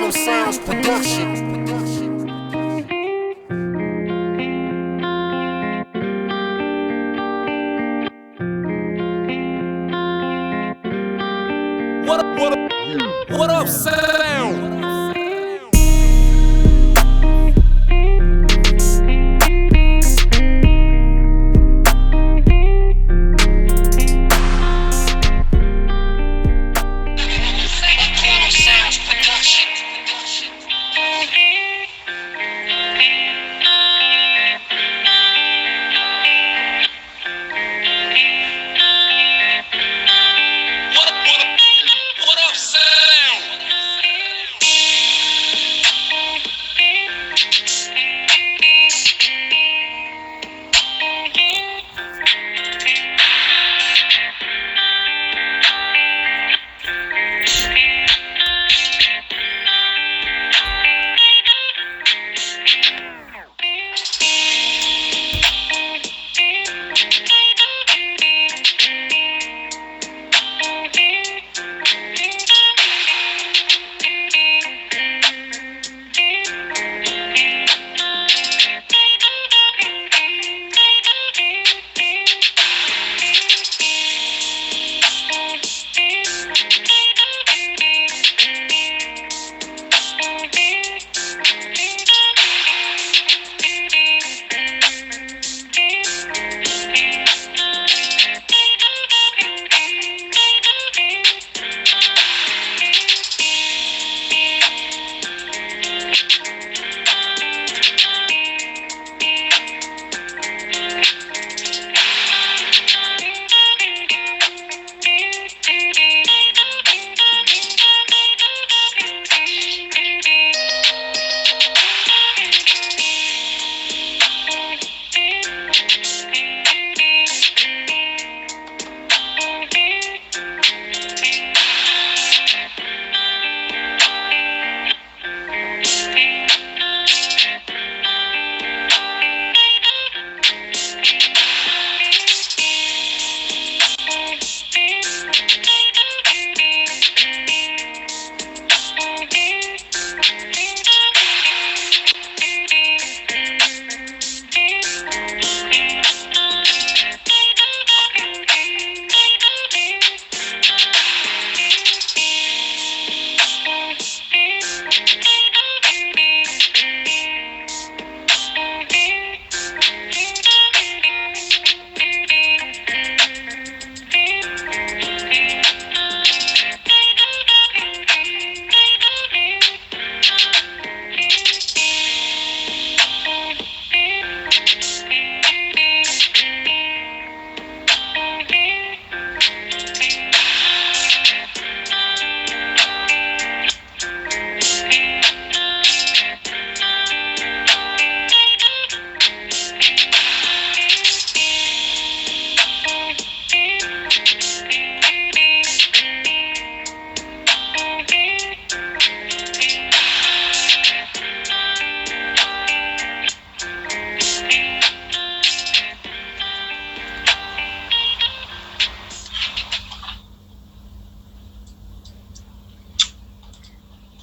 Phantom Sounds Production. What up, sound?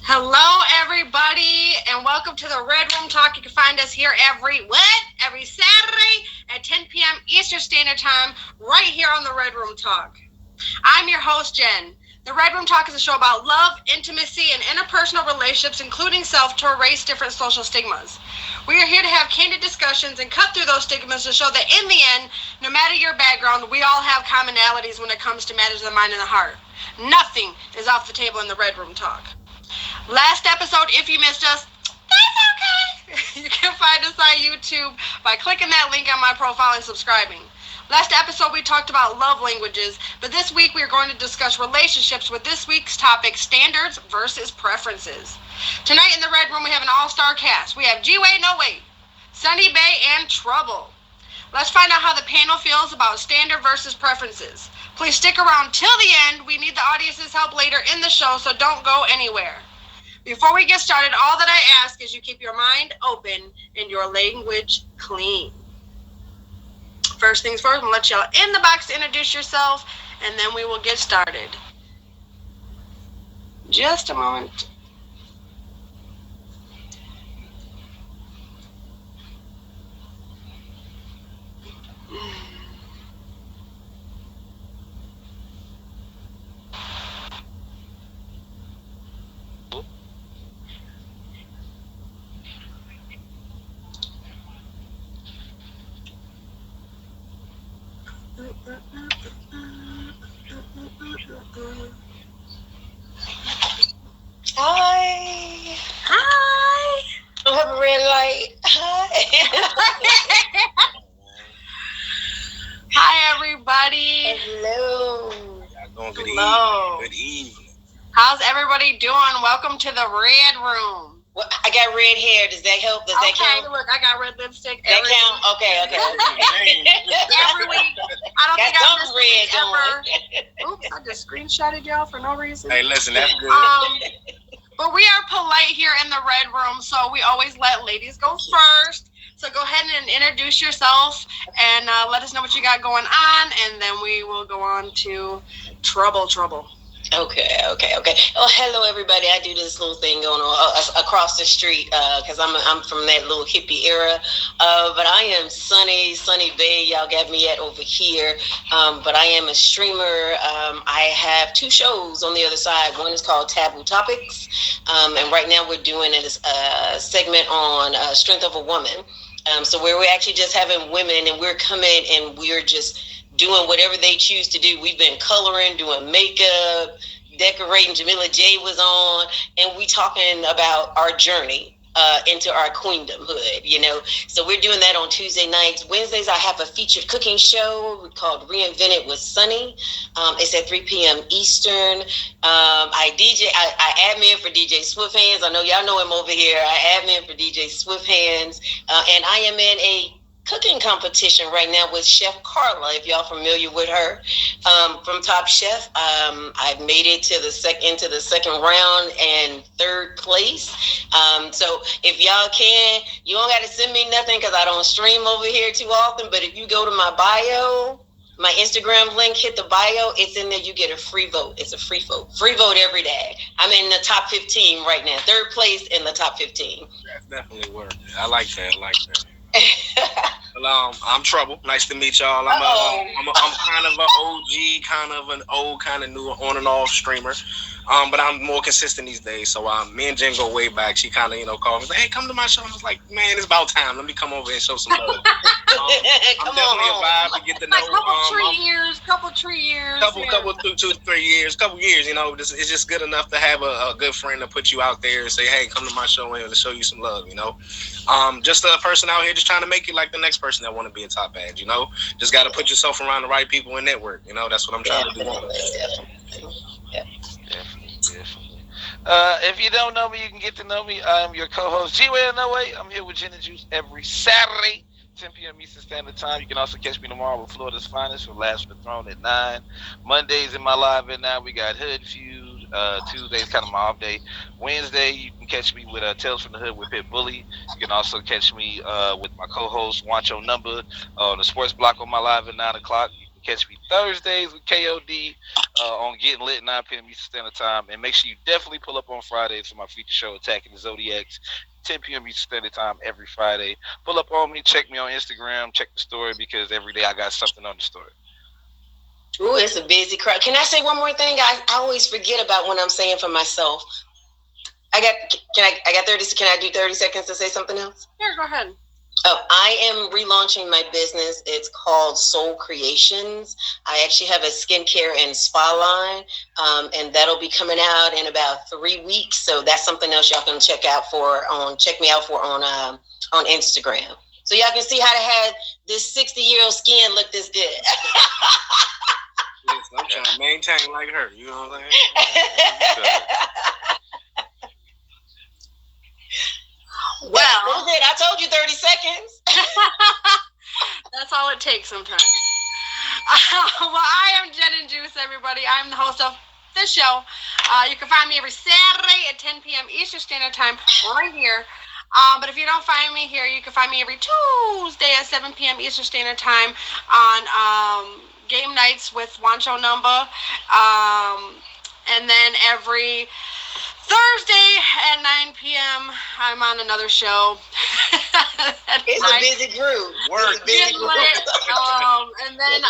Hello, everybody, and welcome to the Red Room Talk. You can find us here every Saturday at 10 p.m. Eastern Standard Time, right here on the Red Room Talk. I'm your host, Jen. The Red Room Talk is a show about love, intimacy, and interpersonal relationships, including self, to erase different social stigmas. We are here to have candid discussions and cut through those stigmas to show that in the end, no matter your background, we all have commonalities when it comes to matters of the mind and the heart. Nothing is off the table in the Red Room Talk. Last episode, if you missed us, that's okay. You can find us on YouTube by clicking that link on my profile and subscribing. Last episode, we talked about love languages, but this week we are going to discuss relationships with this week's topic, standards versus preferences. Tonight in the Red Room, we have an all-star cast. We have G-Way, No Way, Sunny Bay, and Trouble. Let's find out how the panel feels about standard versus preferences. Please stick around till the end. We need the audience's help later in the show, so don't go anywhere. Before we get started, all that I ask is you keep your mind open and your language clean. First things first, I'm going to let y'all in the box introduce yourself, and then we will get started. Just a moment. Hi. Hi. Don't have a red light. Hi. Hi, everybody. Hello. Y'all doing good Hello. evening. Good evening. How's everybody doing? Welcome to the Red Room. Well, I got red hair. Does that help? Does that count? Look, I got red lipstick. That count? Okay. Every week. I don't Got think I've some missed a red week ever. Oops, I just screenshotted y'all for no reason. Hey, listen, that's good. But we are polite here in the Red Room, so we always let ladies go first. So go ahead and introduce yourself and let us know what you got going on, and then we will go on to trouble. Okay. Oh, hello, everybody. I do this little thing going on across the street because I'm from that little hippie era. But I am Sunny Bay. Y'all got me at over here. But I am a streamer. I have 2 shows on the other side. One is called Taboo Topics. And right now we're doing a segment on Strength of a Woman. So where we're actually just having women and we're coming and we're just doing whatever they choose to do. We've been coloring, doing makeup, decorating. Jamila J was on, and we talking about our journey into our queendomhood, you know. So we're doing that on Tuesday nights. Wednesdays, I have a featured cooking show called Reinvented with Sunny. It's at 3 p.m. Eastern. I admin for DJ Swift Hands. I know y'all know him over here. I admin for DJ Swift Hands. And I am in a cooking competition right now with Chef Carla, if y'all familiar with her, from Top Chef. I've made it to into the second round and 3rd place. So if y'all can, you don't got to send me nothing because I don't stream over here too often. But if you go to my bio, my Instagram link, hit the bio, it's in there. You get a free vote. It's a free vote. Free vote every day. I'm in the top 15 right now. 3rd place in the top 15. That's definitely work. I like that. Well, I'm Trouble. Nice to meet y'all. I'm kind of an OG, kind of an old, kind of new, on and off streamer. But I'm more consistent these days. So me and Jen go way back. She kind of called me, like, hey, come to my show. And I was like, man, it's about time. Let me come over and show some love. I'm definitely a vibe to get to know. Couple 3 years. Couple 2 to 3 years, couple years. It's just good enough to have a good friend to put you out there and say, hey, come to my show and to show you some love. Just a person out here just trying to make you like the next person that want to be a top ad. Just got to put yourself around the right people and network. That's what I'm trying to do. Definitely. If you don't know me, you can get to know me. I'm your co-host, G-Way or No Way. I'm here with Gin and Juice every Saturday, 10 p.m. Eastern Standard Time. You can also catch me tomorrow with Florida's Finest for Last for the Throne at 9. Mondays in my live at 9, we got Hood Feud. Tuesday's kind of my off day. Wednesday, you can catch me with Tales from the Hood with Pit Bully. You can also catch me with my co-host, Wancho Number, on the Sports Block on my live at 9 o'clock. Catch me Thursdays with KOD on Getting Lit, 9 p.m. Eastern Standard Time. And make sure you definitely pull up on Fridays for my feature show, Attacking the Zodiacs, 10 p.m. Eastern Standard Time every Friday. Pull up on me, check me on Instagram, check the story, because every day I got something on the story. Ooh, it's a busy crowd. Can I say one more thing? I always forget about when I'm saying for myself. I got 30. Can I do 30 seconds to say something else? Here, go ahead. I am relaunching my business. It's called Soul Creations. I actually have a skincare and spa line, and that'll be coming out in about 3 weeks. So that's something else y'all can check me out for on Instagram. So y'all can see how to have this 60-year-old skin look this good. I'm trying to maintain like her. You know what I'm saying? Well, I told you 30 seconds. That's all it takes sometimes. Well, I am Jen and Juice, everybody. I'm the host of this show. You can find me every Saturday at 10 p.m. Eastern Standard Time right here. But if you don't find me here, you can find me every Tuesday at 7 p.m. Eastern Standard Time on Game Nights with Wancho Number. And then every Thursday at 9 p.m. I'm on another show. It's a busy group. And then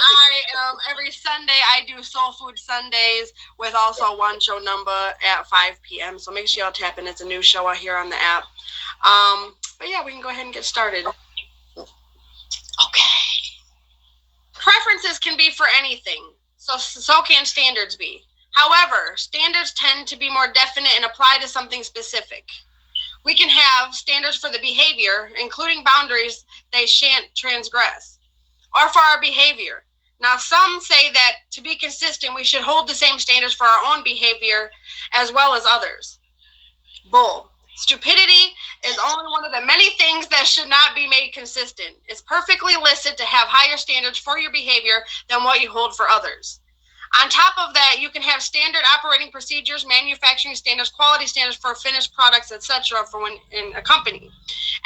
every Sunday I do Soul Food Sundays with also Wancho Number at 5 p.m. So make sure y'all tap in. It's a new show out here on the app. But yeah, we can go ahead and get started. Okay. Preferences can be for anything. So can standards be. However, standards tend to be more definite and apply to something specific. We can have standards for the behavior, including boundaries they shan't transgress, or for our behavior. Now, some say that to be consistent, we should hold the same standards for our own behavior as well as others. Bull. Stupidity is only one of the many things that should not be made consistent. It's perfectly licit to have higher standards for your behavior than what you hold for others. On top of that, you can have standard operating procedures, manufacturing standards, quality standards for finished products, etc. for when in a company.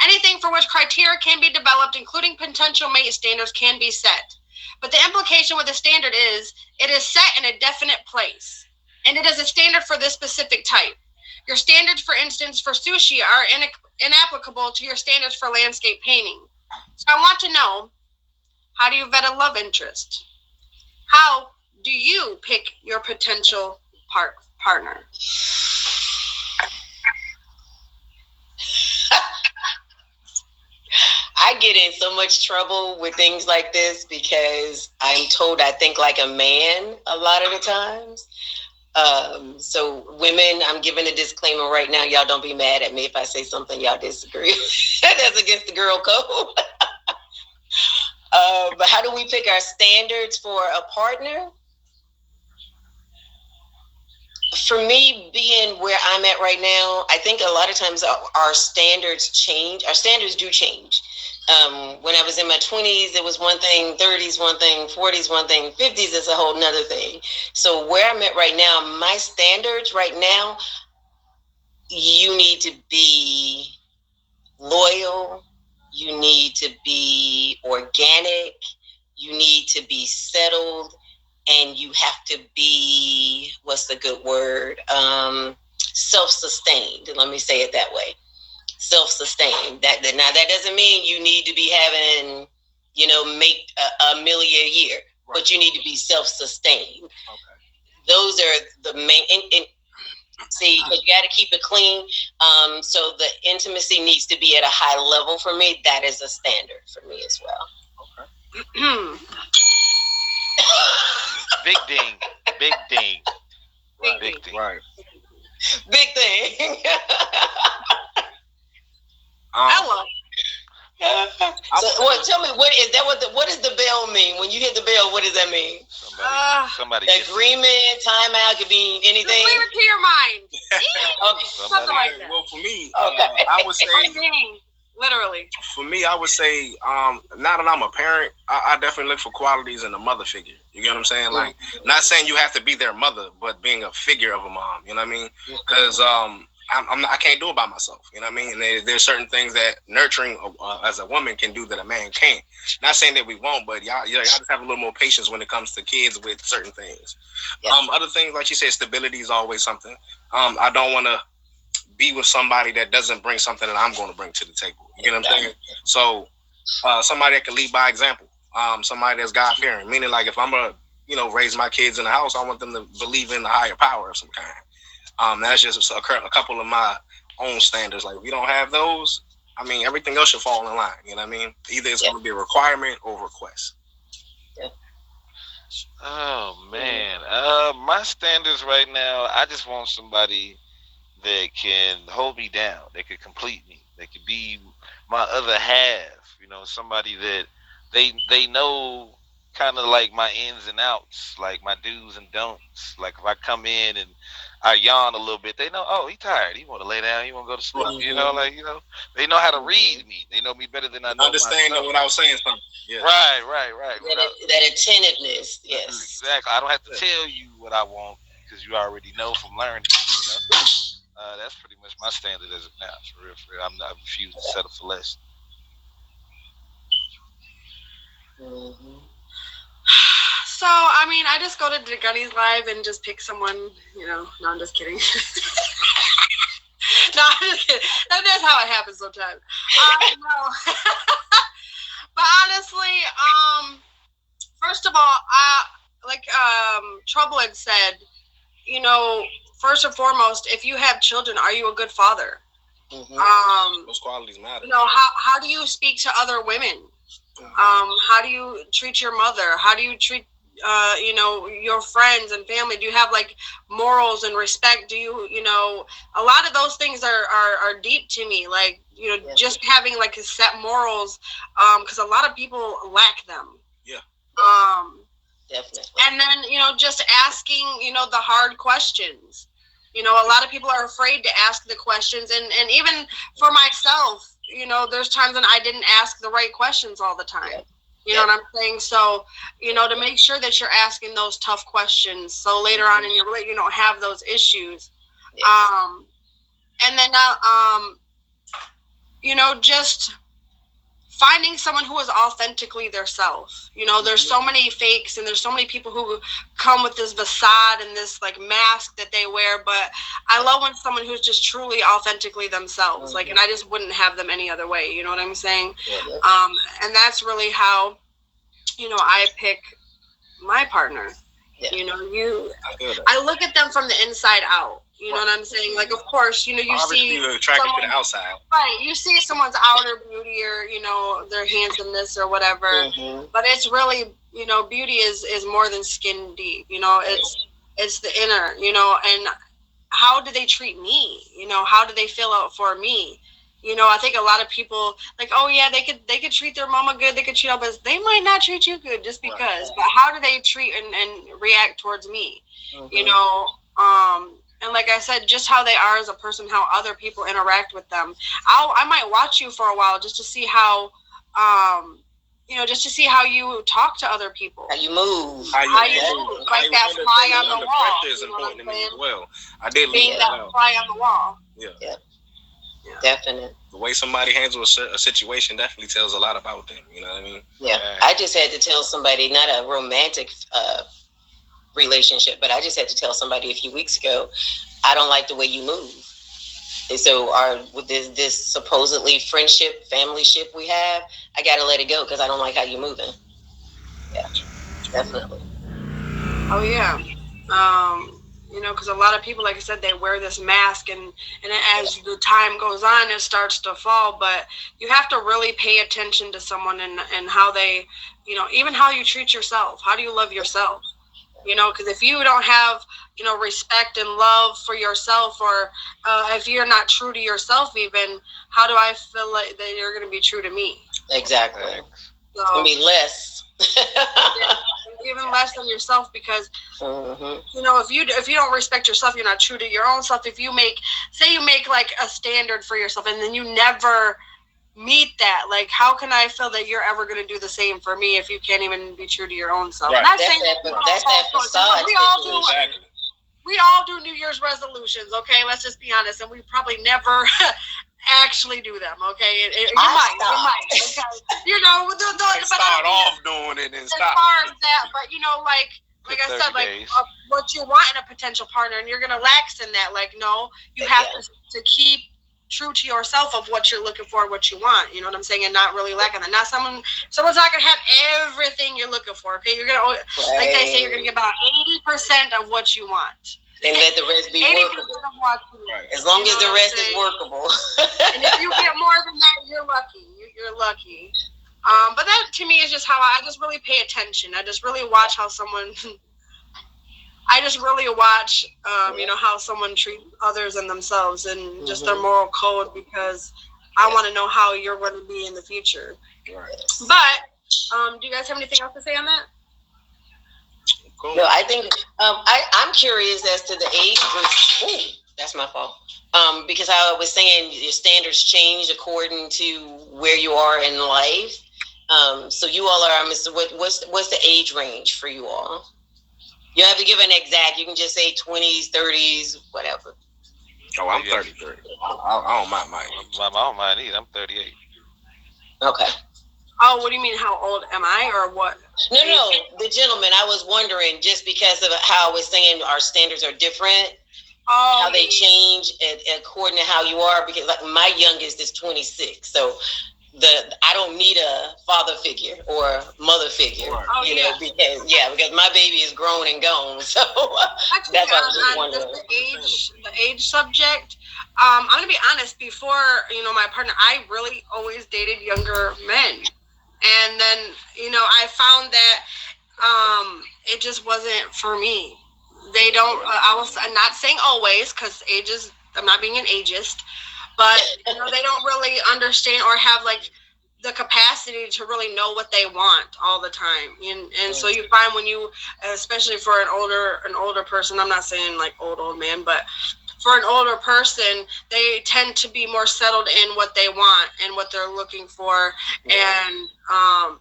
Anything for which criteria can be developed, including potential mate standards, can be set. But the implication with a standard is it is set in a definite place, and it is a standard for this specific type. Your standards, for instance, for sushi are inapplicable to your standards for landscape painting. So I want to know, how do you vet a love interest? How do you pick your potential partner? I get in so much trouble with things like this because I'm told I think like a man a lot of the times. So women, I'm giving a disclaimer right now. Y'all don't be mad at me if I say something y'all disagree. That's against the girl code. But how do we pick our standards for a partner? For me, being where I'm at right now, I think a lot of times our standards change. Our standards do change. When I was in my 20s, it was one thing, 30s one thing, 40s one thing, 50s is a whole nother thing. So where I'm at right now, my standards right now, you need to be loyal, you need to be organic, you need to be settled, and you have to be, what's the good word? Self-sustained. Let me say it that way. Self-sustained. Now that doesn't mean you need to be having, make $1 million a year, right. But you need to be self-sustained. Okay. Those are the main. See, you got to keep it clean. So the intimacy needs to be at a high level for me. That is a standard for me as well. Okay. Big ding. Right. Big ding. Right. Big thing. Hello. So, tell me, what is that? What does the bell mean? When you hit the bell, what does that mean? Somebody agreement, timeout, could be anything. Just leave it to your mind. Okay. Something like that. Well, for me, okay. I would say, literally. For me, I would say, now that I'm a parent, I definitely look for qualities in a mother figure. You get what I'm saying? Like, not saying you have to be their mother, but being a figure of a mom. You know what I mean? Because I can't do it by myself. You know what I mean? And there's certain things that nurturing as a woman can do that a man can't. Not saying that we won't, but y'all just have a little more patience when it comes to kids with certain things. Other things, like you said, stability is always something. I don't want to be with somebody that doesn't bring something that I'm going to bring to the table. You get what I'm saying? So somebody that can lead by example. Somebody that's God-fearing. Meaning, like, if I'm going to raise my kids in the house, I want them to believe in the higher power of some kind. That's just a couple of my own standards. Like, if we don't have those, I mean, everything else should fall in line. You know what I mean? Either it's going to be a requirement or a request. Yeah. Oh, man. My standards right now, I just want somebody that can hold me down. They could complete me. They could be my other half. Somebody that they know kind of like my ins and outs, like my do's and don'ts. Like, if I come in and I yawn a little bit, they know, oh, he tired. He want to lay down. He want to go to sleep. Mm-hmm. They know how to read me. They know me better than I know understand myself. What I was saying. Something. Yeah. Right. That attentiveness. Yes. Exactly. I don't have to tell you what I want because you already know from learning. That's pretty much my standard as of now. For real. I refuse to settle for less. Mm-hmm. So, I mean, I just go to Gunny's Live and just pick someone, No, I'm just kidding. No, I'm just kidding. That's how it happens sometimes. No. But honestly, first of all, Trouble had said, first and foremost, if you have children, are you a good father? Mm-hmm. Those qualities matter. How do you speak to other women? How do you treat your mother? How do you treat your friends and family? Do you have like morals and respect? Do you know, a lot of those things are deep to me, like, just having like set morals, because a lot of people lack them. Definitely. And then, just asking, the hard questions. A lot of people are afraid to ask the questions, and even for myself, there's times when I didn't ask the right questions all the time. You know what I'm saying? So, to make sure that you're asking those tough questions, so later on in your relationship you don't have those issues. And then just finding someone who is authentically their self. There's so many fakes, and there's so many people who come with this facade and this like mask that they wear, but I love when someone who's just truly authentically themselves, like, and I just wouldn't have them any other way, you know what I'm saying? And that's really how, I pick my partner. I look at them from the inside out. You know what I'm saying? Like, of course, you obviously see you're attracted to the outside. Right. You see someone's outer beauty, or, their handsomeness or whatever. But it's really, beauty is more than skin deep. It's the inner, and how do they treat me? How do they feel out for me? I think a lot of people like, oh yeah, they could treat their mama good, they could treat all, but they might not treat you good just because. Right. But how do they treat and react towards me? And like I said, just how they are as a person, how other people interact with them. I might watch you for a while just to see how, just to see how you talk to other people. How you move. How you move. Like that fly on the wall. Pressure is important to me as well. I did being that fly on the wall. Yeah. Definitely. The way somebody handles a situation definitely tells a lot about them. You know what I mean? Yeah. I just had to tell somebody, not a romantic relationship, but I just had to tell somebody a few weeks ago, I don't like the way you move. And so with this supposedly friendship, family ship we have, I got to let it go because I don't like how you're moving. Yeah, definitely. Oh, yeah. Because a lot of people, like I said, they wear this mask, and as the time goes on, it starts to fall. But you have to really pay attention to someone and how they, even how you treat yourself. How do you love yourself? Because if you don't have, respect and love for yourself, or if you're not true to yourself, even, how do I feel like that you're going to be true to me? Exactly. So, it's going to be less. Even less than yourself, because if you don't respect yourself, you're not true to your own self. If you make like a standard for yourself, and then you never meet that, like, how can I feel that you're ever going to do the same for me if you can't even be true to your own self? Right. That's that facade. We all do New Year's resolutions, okay? Let's just be honest, and we probably never actually do them, okay? You might, okay? Start off doing it and stop. As far as that, but like I said, like what you want in a potential partner, and you're gonna lax in that. Like, no, you have to keep true to yourself of what you're looking for, what you want. You know what I'm saying, and not really lacking that. Not someone's not gonna have everything you're looking for. Okay, you're gonna like they say, you're gonna get about 80% of what you want. And let the rest be workable. As long as the rest is workable. And if you get more than that, you're lucky. You're lucky. But that to me is just how I just really pay attention. I just really watch how someone. I just really watch, how someone treats others and themselves, and just their moral code, because I want to know how you're going to be in the future. Right. But do you guys have anything else to say on that? Cool. No, I think I'm curious as to the age group. Ooh, that's my fault. Because I was saying your standards change according to where you are in life. So you all are. What's the age range for you all? You have to give an exact. You can just say 20s, 30s, whatever. Oh, I'm 33. I don't mind mine. I don't mind either. I'm 38. Okay. Oh, what do you mean? How old am I, or what? No, the gentleman. I was wondering, just because of how I was saying our standards are different, how they change according to how you are. Because like my youngest is 26, so I don't need a father figure or mother figure, because my baby is grown and gone. So actually, that's what I was just wondering. The age subject. I'm gonna be honest. Before my partner, I really always dated younger men. And then, I found that it just wasn't for me. They don't, I'm not saying always, because I'm not being an ageist, but, they don't really understand or have, like, the capacity to really know what they want all the time. And so you find when you, especially for an older person, I'm not saying like old man, but for an older person, they tend to be more settled in what they want and what they're looking for. And, I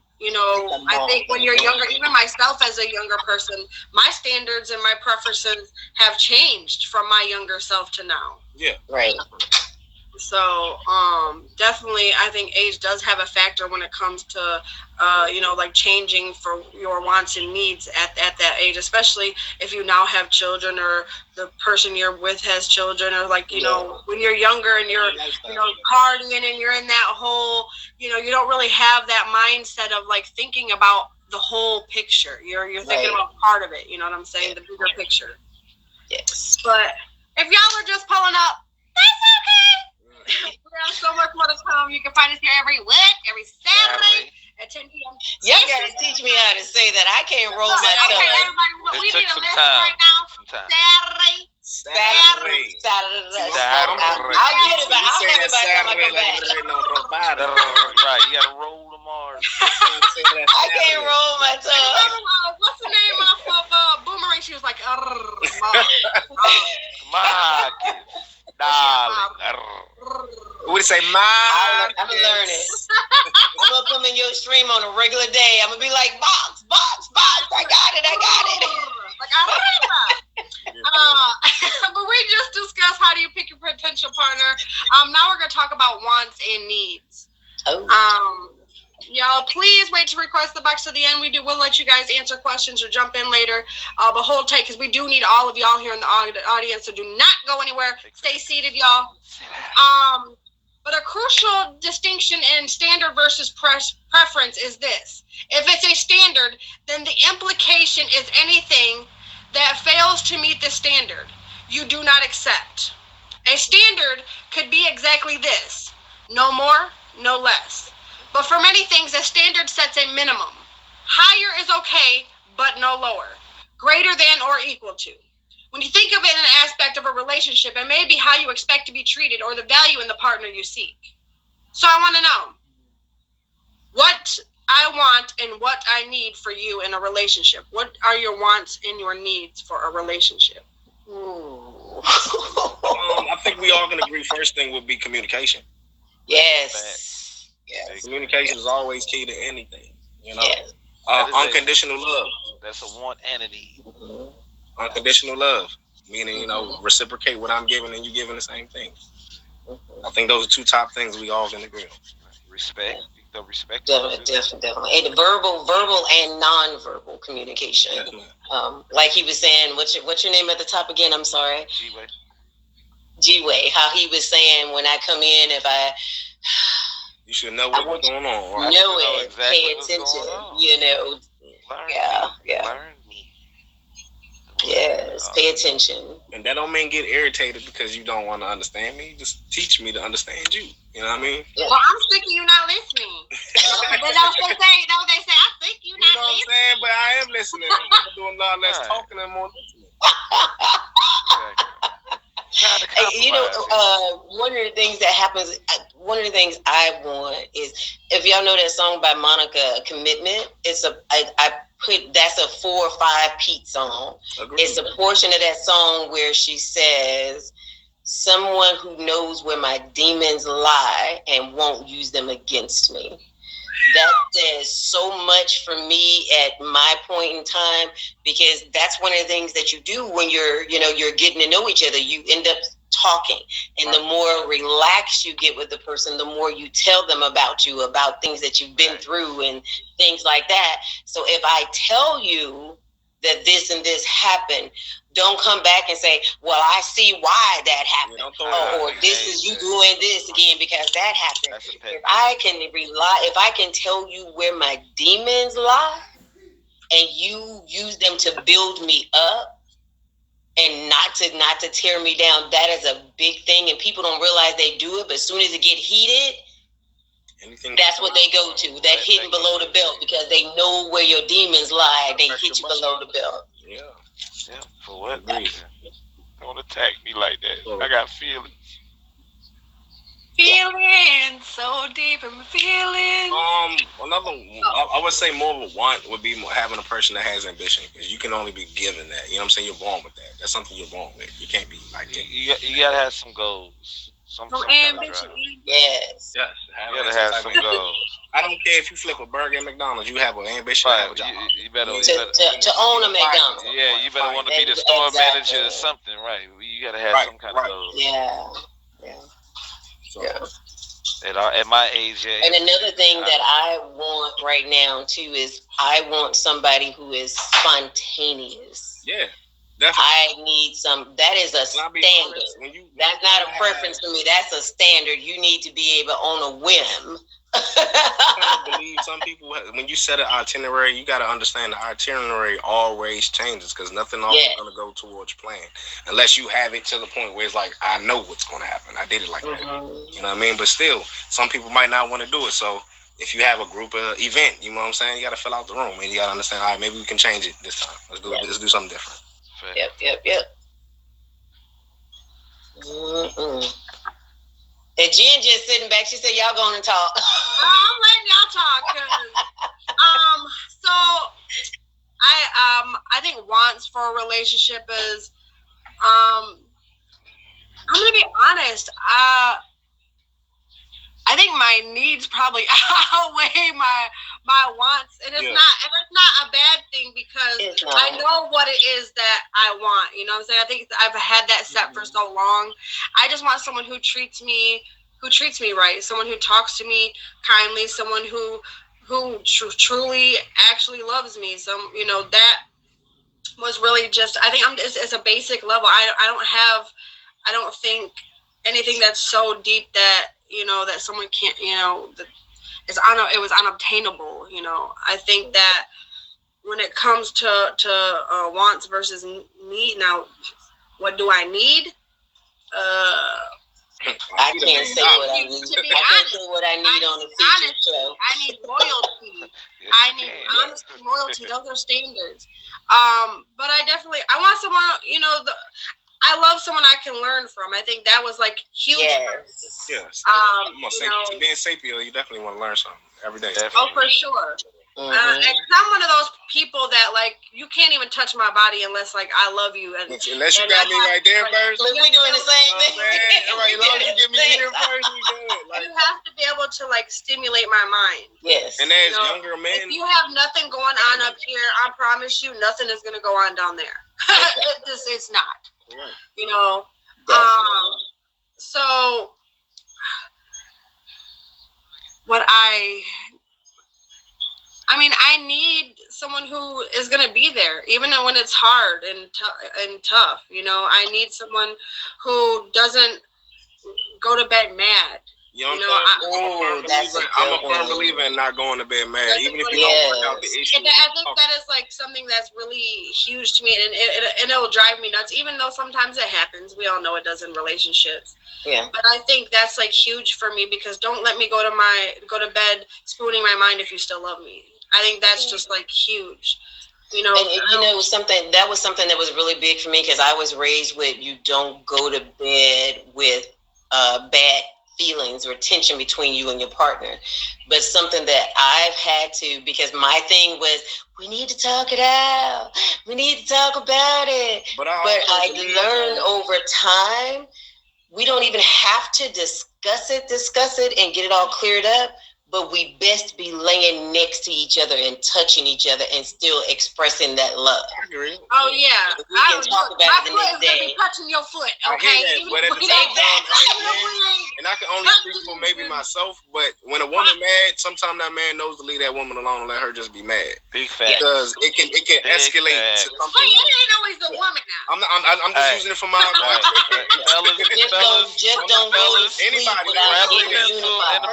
think when you're younger, even myself as a younger person, my standards and my preferences have changed from my younger self to now. Yeah. Right. So, definitely, I think age does have a factor when it comes to, like changing for your wants and needs at that age, especially if you now have children or the person you're with has children, or like, when you're younger and you're, partying and you're in that whole, you don't really have that mindset of like thinking about the whole picture. You're thinking about part of it, you know what I'm saying? The bigger picture. Yes. But if y'all are just pulling up, that's okay. We have so much more to come. You can find us here every Saturday at 10 p.m. Y'all gotta teach me how to say that. I can't roll my tongue. Okay, everybody, we need a list right now. Saturday. I'll get it, but I'll have it by the time I come back. Right, you gotta roll them R's. I can't roll my tongue. What's the name of Boomerang? She was like, What do you say, I'm gonna learn it. I'm gonna come in your stream on a regular day. I'm gonna be like, box. I got it. Like, but we just discussed how do you pick your potential partner. Now we're gonna talk about wants and needs. Y'all, please wait to request the box to the end. We'll let you guys answer questions or jump in later. But hold tight, because we do need all of y'all here in the audience, so do not go anywhere. Stay seated, y'all. But a crucial distinction in standard versus preference is this. If it's a standard, then the implication is anything that fails to meet the standard, you do not accept. A standard could be exactly this: no more, no less. But for many things, a standard sets a minimum. Higher is okay, but no lower. Greater than or equal to. When you think of it in an aspect of a relationship, it may be how you expect to be treated or the value in the partner you seek. So I want to know what I want and what I need for you in a relationship. What are your wants and your needs for a relationship? I think we all can agree first thing would be communication. Yes. Communication is always key to anything, Yes. Unconditional love. That's a want and a need. Unconditional love, meaning, reciprocate what I'm giving and you giving the same thing. I think those are two top things we all can agree on. Respect. Respect. Definitely. And verbal and non-verbal communication. Like he was saying, what's your name at the top again? I'm sorry. G-Way. How he was saying, when I come in, you should know what's going on. Right? Know it. Exactly, pay attention. Learn me. Yes, pay attention. And that don't mean get irritated because you don't want to understand me. Just teach me to understand you. You know what I mean? Yeah. Well, I'm sick of you not listening. They don't say, I think you not listening. What I'm saying? But I am listening. I'm doing a lot less talking and more listening. One of the things that happens, one of the things I want is, if y'all know that song by Monica, Commitment, that's a 4 or 5 Pete song. Agreed. It's a portion of that song where she says, someone who knows where my demons lie and won't use them against me. That says so much for me at my point in time, because that's one of the things that you do when you're getting to know each other. You end up talking, and the more relaxed you get with the person, the more you tell them about you, about things that you've been through and things like that. So if I tell you that this and this happened, don't come back and say, well, I see why that happened. Or this is you doing this again because that happened. If I can tell you where my demons lie and you use them to build me up and not to tear me down, that is a big thing. And people don't realize they do it, but as soon as it get heated, Anything. That's what they go to. That hitting below the belt because they know where your demons lie. They hit you below the belt. Yeah. Yeah. For what reason? Don't attack me like that. I got feelings. Feeling so deep in my feelings. I would say more of a want would be having a person that has ambition, because you can only be given that. You know what I'm saying? You're born with that. That's something you're born with. You can't be like that. You gotta have some goals. Some ambition. Yes. Yes. You gotta have some goals. I don't care if you flip a burger at McDonald's. You have an ambition. Right. To have a job. You better to own a McDonald's. Yeah, you better want to be the store manager or something, right? You gotta have some kind of goals. Yeah. So, At my age, and another thing that I want right now too is I want somebody who is spontaneous. Yeah, definitely. I need some. That is a standard. That's not a preference for me. That's a standard. You need to be able on a whim. I believe some people, when you set an itinerary, you got to understand the itinerary always changes, because nothing always going to go towards plan unless you have it to the point where it's like, I know what's going to happen. I did it like that. You know what I mean? But still, some people might not want to do it. So if you have a group event, you know what I'm saying? You got to fill out the room, and you got to understand, all right, maybe we can change it this time. Let's do it. Let's do something different. Yep. And Jen just sitting back. She said, "Y'all going to talk." I'm letting y'all talk. So I think wants for a relationship is, I'm gonna be honest. I think my needs probably outweigh my wants, and it's not a bad thing because I know what it is that I want. You know what I'm saying? I think I've had that set for so long. I just want someone who treats me right, someone who talks to me kindly, someone who truly actually loves me. That was really just, I think it's a basic level. I don't think anything that's so deep that, that someone can't, it was unobtainable. I think that when it comes to wants versus need, now, what do I need? I can't say what I need. I can't say what I need on the feature show. I need loyalty. I need honesty, loyalty. Those are standards. But I want someone, I love someone I can learn from. I think that was like huge. Yes. Being sapio, you definitely want to learn something every day. Definitely. Oh, for sure. And I'm one of those people that, like, you can't even touch my body unless, like, I love you. Unless you got me right there first. We doing the same thing. Right, as long as you get me here first, we good. Like, you have to be able to, like, stimulate my mind. Yes. And as younger men, if you have nothing going on up here, I promise you, nothing is gonna go on down there. It's not. Right. So what I need someone who is going to be there, even when it's hard and tough. I need someone who doesn't go to bed mad. I'm a firm believer in not going to bed mad, even if you don't work out the issue. And I think that is like something that's really huge to me, and it will drive me nuts. Even though sometimes it happens, we all know it does in relationships. Yeah. But I think that's like huge for me, because don't let me go to bed spooning my mind if you still love me. I think that's just like huge. Something that was really big for me, because I was raised with, you don't go to bed with bad feelings or tension between you and your partner. But something that I've had to, because my thing was, we need to talk it out. We need to talk about it. But I learned over time, we don't even have to discuss it and get it all cleared up. But we best be laying next to each other and touching each other and still expressing that love. I agree. Oh yeah, we can talk about it the next day. My foot is gonna be touching your foot, okay? But at the same time, and I can only speak for maybe myself, but when a woman mad, sometimes that man knows to leave that woman alone and let her just be mad. Big fact. Because it can escalate to something. But it ain't always the woman now. I'm just using it for my. Fellas, just don't go to sleep without getting unified.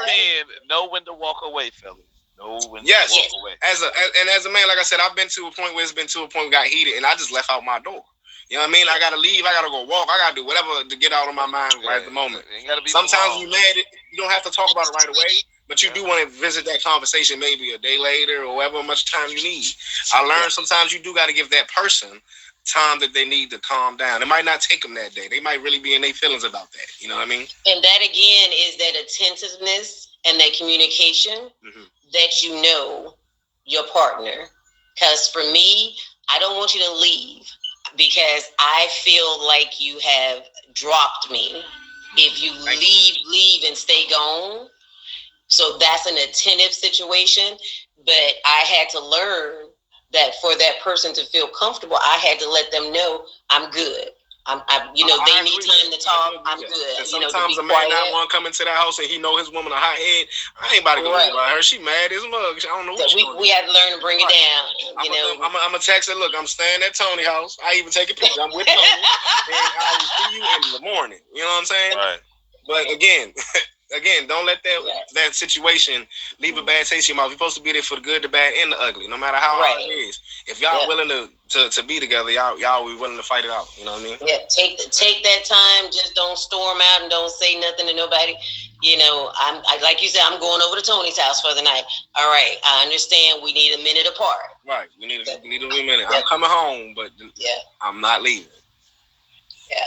Know when to walk away, fellas. Know when to walk away. As a man, like I said, I've been to a point where we got heated, and I just left out my door. You know what I mean? I gotta leave. I gotta go walk. I gotta do whatever to get out of my mind right at the moment. Sometimes you're mad. You don't have to talk about it right away. But you do want to visit that conversation maybe a day later or however much time you need. I learned sometimes you do got to give that person time that they need to calm down. It might not take them that day. They might really be in their feelings about that. You know what I mean? And that again is that attentiveness and that communication that you know your partner. Because for me, I don't want you to leave because I feel like you have dropped me. If you leave and stay gone. So that's an attentive situation. But I had to learn that for that person to feel comfortable, I had to let them know I'm good. They need time to talk. I'm good. Sometimes a man not want to come into the house and he know his woman a hot head. I ain't about to go worry about her. She mad as mug. I don't know what we had to learn to bring it down. I'm gonna text her. Look, I'm staying at Tony's house. I even take a picture. I'm with Tony, and I will see you in the morning. You know what I'm saying? Right. But again, don't let that situation leave a bad taste in your mouth. You're supposed to be there for the good, the bad, and the ugly, no matter how hard it is. If y'all willing to be together, y'all be willing to fight it out. You know what I mean? Yeah, take that time. Just don't storm out and don't say nothing to nobody. I like you said, I'm going over to Tony's house for the night. All right, I understand. We need a minute apart. Right, we need a minute. I'm coming home, but I'm not leaving. Yeah.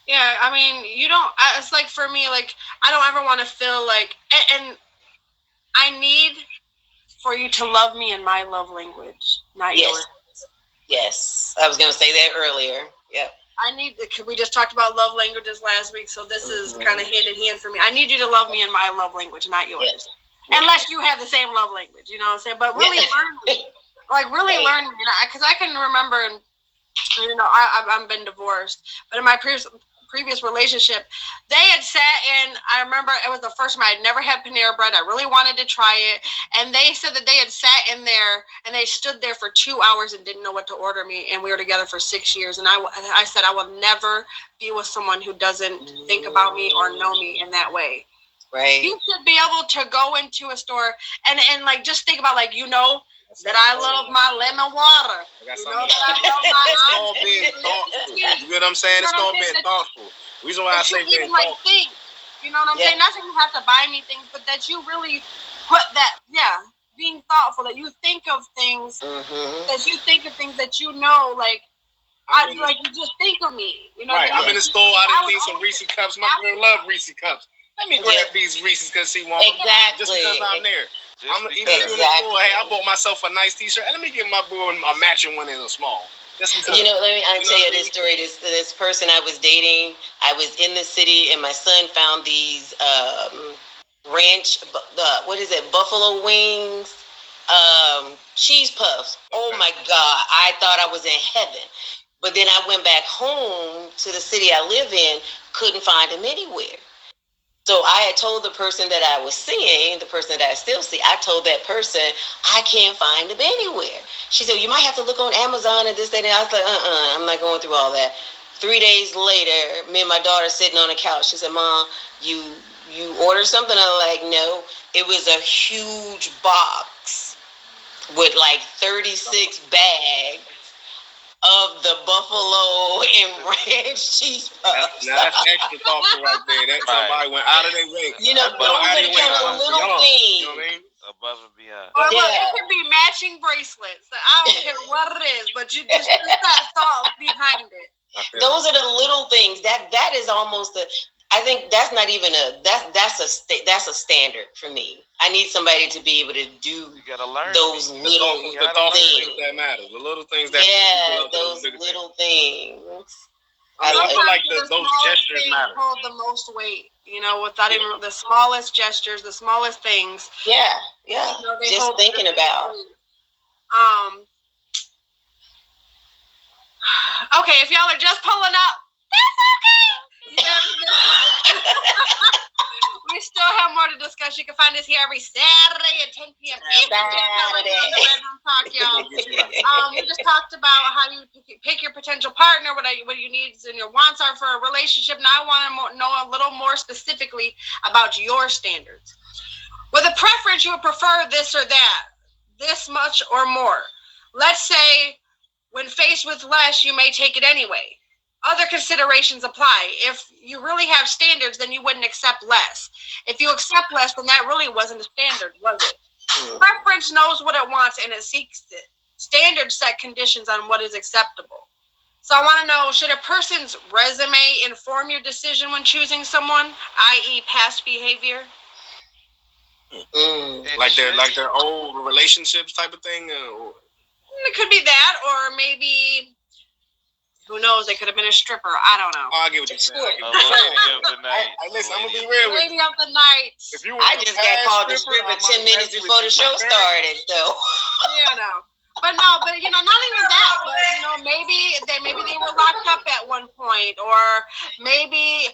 Yeah, I mean, you don't. It's like for me, like I don't ever want to feel like, and I need for you to love me in my love language, not yours. Yes, I was going to say that earlier. Yeah. We just talked about love languages last week, so this is kind of hand in hand for me. I need you to love me in my love language, not yours. Yes. Unless you have the same love language, you know what I'm saying? But really learn me. Like, really learn me. Because I can remember, I've been divorced, but in my previous relationship, they had sat in, I remember it was the first time I had never had Panera bread. I really wanted to try it. And they said that they had sat in there and they stood there for 2 hours and didn't know what to order me. And we were together for 6 years. And I said, I will never be with someone who doesn't think about me or know me in that way. Right. You should be able to go into a store and like, just think about like, that I love my lemon water. That I love my it's all being thoughtful. You get what I'm saying? It's all being thoughtful. Reason why I say being thoughtful. Think. You know what I'm saying? Not saying you have to buy me things, but that you really put that, being thoughtful, that you think of things, that you think of things that you know, like, you just think of me. You know, right. I'm in the store, I done seen some Reese's cups. My girl love Reese's cups. Let me grab these Reese's because she wants them. Just because I'm there. Even in the store, hey, I bought myself a nice t-shirt. Let me give my boy a matching one in a small. I'll tell you this story. This person I was dating, I was in the city and my son found these ranch, buffalo wings, cheese puffs. Oh my God, I thought I was in heaven. But then I went back home to the city I live in, couldn't find them anywhere. So I had told the person that I was seeing, the person that I still see, I told that person, I can't find them anywhere. She said, you might have to look on Amazon and this, that, and I was like, I'm not going through all that. 3 days later, me and my daughter sitting on the couch. She said, Mom, you ordered something? I'm like, no. It was a huge box with like 36 bags of the buffalo and ranch cheese puffs. Now that's extra thoughtful right there. That somebody went out of their way. Those are the kind of little things. You know what I mean? Above and beyond. Or look, it could be matching bracelets. I don't care what it is, but you just that thought behind it. Those are the little things. That is almost I think that's not even that's a standard for me. I need somebody to be able to do those little things that matter. The little things that those little things. I feel like those gestures matter. Hold the most weight, without even the smallest gestures, the smallest things. Yeah. Just thinking about. Okay, if y'all are just pulling up, that's okay. We still have more to discuss. You can find us here every Saturday at 10 p.m. We just talked about how you pick your potential partner, what your needs and your wants are for a relationship. Now I want to know a little more specifically about your standards. With a preference, you would prefer this or that, this much or more. Let's say when faced with less, you may take it anyway. other considerations apply. If you really have standards, then you wouldn't accept less. If you accept less, then that really wasn't a standard, was it? Preference knows what it wants and it seeks it. Standards set conditions on what is acceptable. So I want to know, should a person's resume inform your decision when choosing someone, i.e. past behavior? Like their old relationships type of thing? It could be that, or maybe, who knows, they could have been a stripper. I don't know. Oh, I get what you're saying. Lady of the night. Listen, I'm going to be real with you. Lady of the night. I just got called a stripper 10 minutes before the show started, so. You know. But no, not even that. But maybe they were locked up at one point, or maybe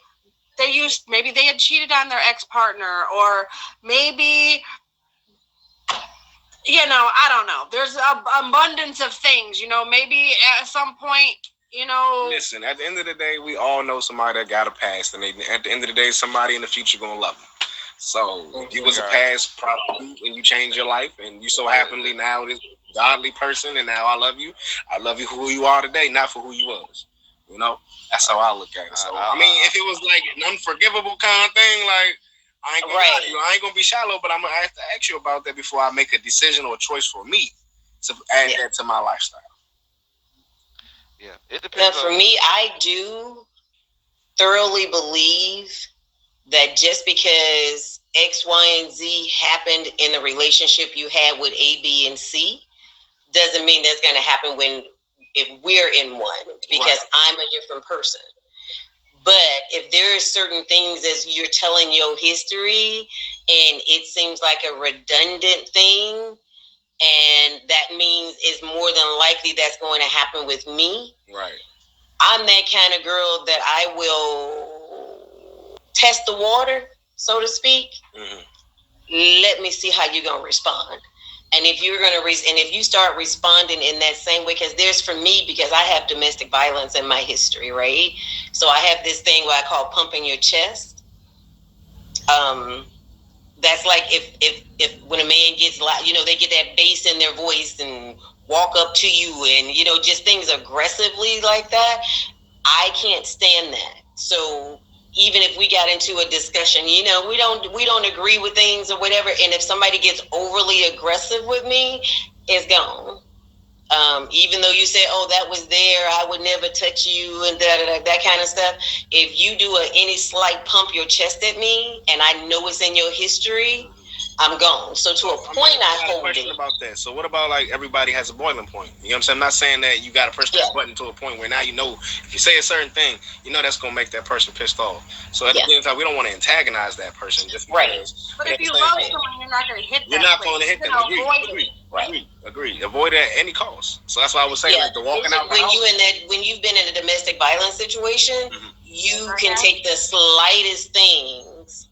they had cheated on their ex-partner, or maybe I don't know. There's an abundance of things. Maybe at some point, Listen, at the end of the day, we all know somebody that got a past, and at the end of the day, somebody in the future gonna love them. So if you was a past prostitute and you changed your life, and you so happily now this godly person, and now I love you for who you are today, not for who you was. That's how I look at it. So I mean, if it was like an unforgivable kind of thing, like I ain't gonna be shallow, but I'm gonna have to ask you about that before I make a decision or a choice for me to add that to my lifestyle. Yeah, it depends. Now, for me, I do thoroughly believe that just because X, Y, and Z happened in the relationship you had with A, B, and C doesn't mean that's going to happen if we're in one, because I'm a different person. But if there are certain things as you're telling your history and it seems like a redundant thing, and that means it's more than likely that's going to happen with me. Right. I'm that kind of girl that I will test the water, so to speak. Mm-hmm. Let me see how you're going to respond. And if you're going to, and if you start responding in that same way, because I have domestic violence in my history, right? So I have this thing what I call pumping your chest. That's like if when a man gets loud, they get that bass in their voice and walk up to you and, just things aggressively like that. I can't stand that. So even if we got into a discussion, we don't agree with things or whatever. And if somebody gets overly aggressive with me, it's gone. Even though you say, oh, that was there, I would never touch you and that kind of stuff. If you do any slight pump your chest at me and I know it's in your history, I'm gone. So to a point, I hold it. Question about that. So what about like everybody has a boiling point? You know what I'm saying? I'm not saying that you got to push that button to a point where now if you say a certain thing, that's going to make that person pissed off. So at the same time, we don't want to antagonize that person just because. But if you love someone, you're not going to hit them. You're not going to hit them. Agree. Avoid it at any cost. So that's why I was saying like the walking out. When you've been in a domestic violence situation, you can take the slightest things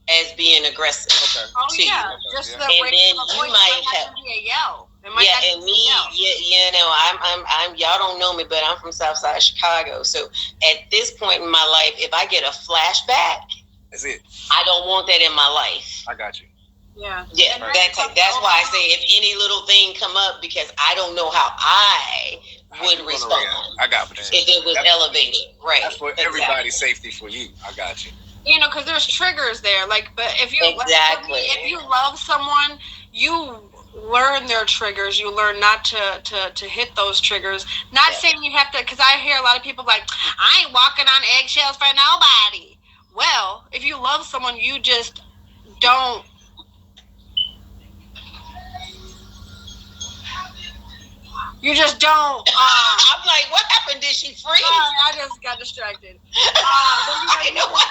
as being aggressive. Okay. Oh yeah, just the and then you might have to be a yell. And me, I'm y'all don't know me, but I'm from Southside Chicago. So at this point in my life, if I get a flashback, that's it. I don't want that in my life. I got you. Yeah. That's why I say if any little thing come up, because I don't know how I would respond. I got you. If it was elevated, right? That's for everybody's safety. For you, I got you. Because there's triggers there. But if you if you love someone, you learn their triggers. You learn not to hit those triggers. Not saying you have to, because I hear a lot of people like, I ain't walking on eggshells for nobody. Well, if you love someone, you just don't. You just don't. I'm like, what happened? Did she freeze? Sorry, I just got distracted. I know what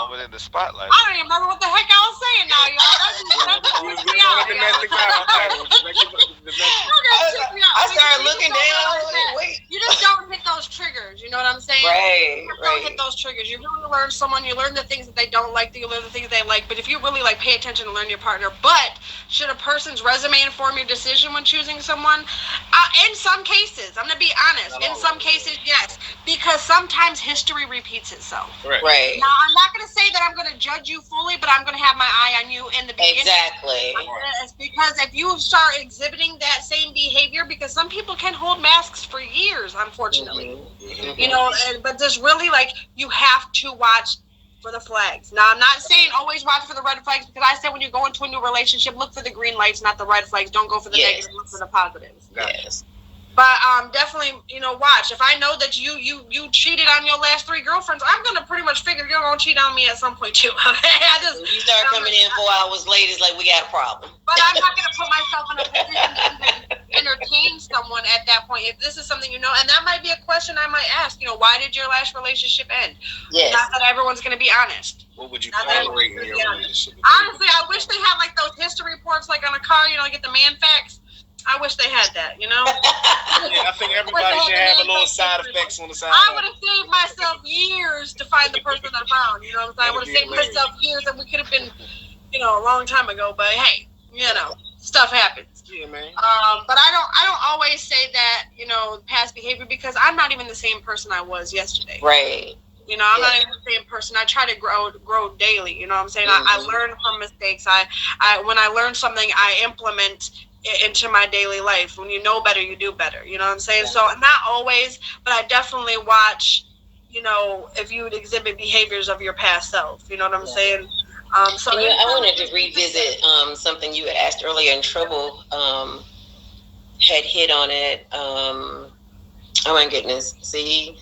moment in the spotlight. I don't even remember what the heck I was saying now, y'all. That just me out. I started looking down. Wait. You just don't hit those triggers. You know what I'm saying? Right. You don't hit those triggers. You really learn someone. You learn the things that they don't like. You learn the things they like. But if you really pay attention and learn your partner. But should a person's resume inform your decision when choosing someone? In some cases, I'm gonna be honest. In some cases, yes, because sometimes history repeats itself. Right. Now, I'm not gonna say that I'm gonna judge you fully, but I'm gonna have my eye on you in the beginning. Exactly. Because if you start exhibiting that same behavior, behavior because some people can hold masks for years, unfortunately. Mm-hmm. You know, but there's really like you have to watch for the flags. Now, I'm not saying always watch for the red flags because I said when you go into a new relationship, look for the green lights, not the red flags. Don't go for the negatives, look for the positives. Yes. But definitely, you know, watch. If I know that you cheated on your last 3 girlfriends, I'm gonna pretty much figure you're gonna cheat on me at some point too. Okay, When you start coming in 4 hours late, it's like we got a problem. But I'm not gonna put myself in a position to entertain someone at that point. If this is something you know, and that might be a question I might ask. You know, why did your last relationship end? Yes. Not that everyone's gonna be honest. What would you tolerate in your relationship? Honestly, I wish they had like those history reports, like on a car. You know, get the man facts. I wish they had that, you know? Yeah, I think everybody should have a little side effects on the side. I would have saved myself years to find the person I found, you know what I'm saying? I would have saved myself years and we could have been, you know, a long time ago, but hey, you know, stuff happens. Yeah, man. But I don't always say that, you know, past behavior because I'm not even the same person I was yesterday. Right. You know, I'm not even the same person. I try to grow daily, you know what I'm saying? I learn from mistakes. When I learn something, I implement into my daily life. When you know better, you do better. You know what I'm saying? So not always, but I definitely watch, you know, if you would exhibit behaviors of your past self. You know what I'm saying? So I wanted to revisit something you had asked earlier, and Trouble had hit on it. Oh my goodness. See,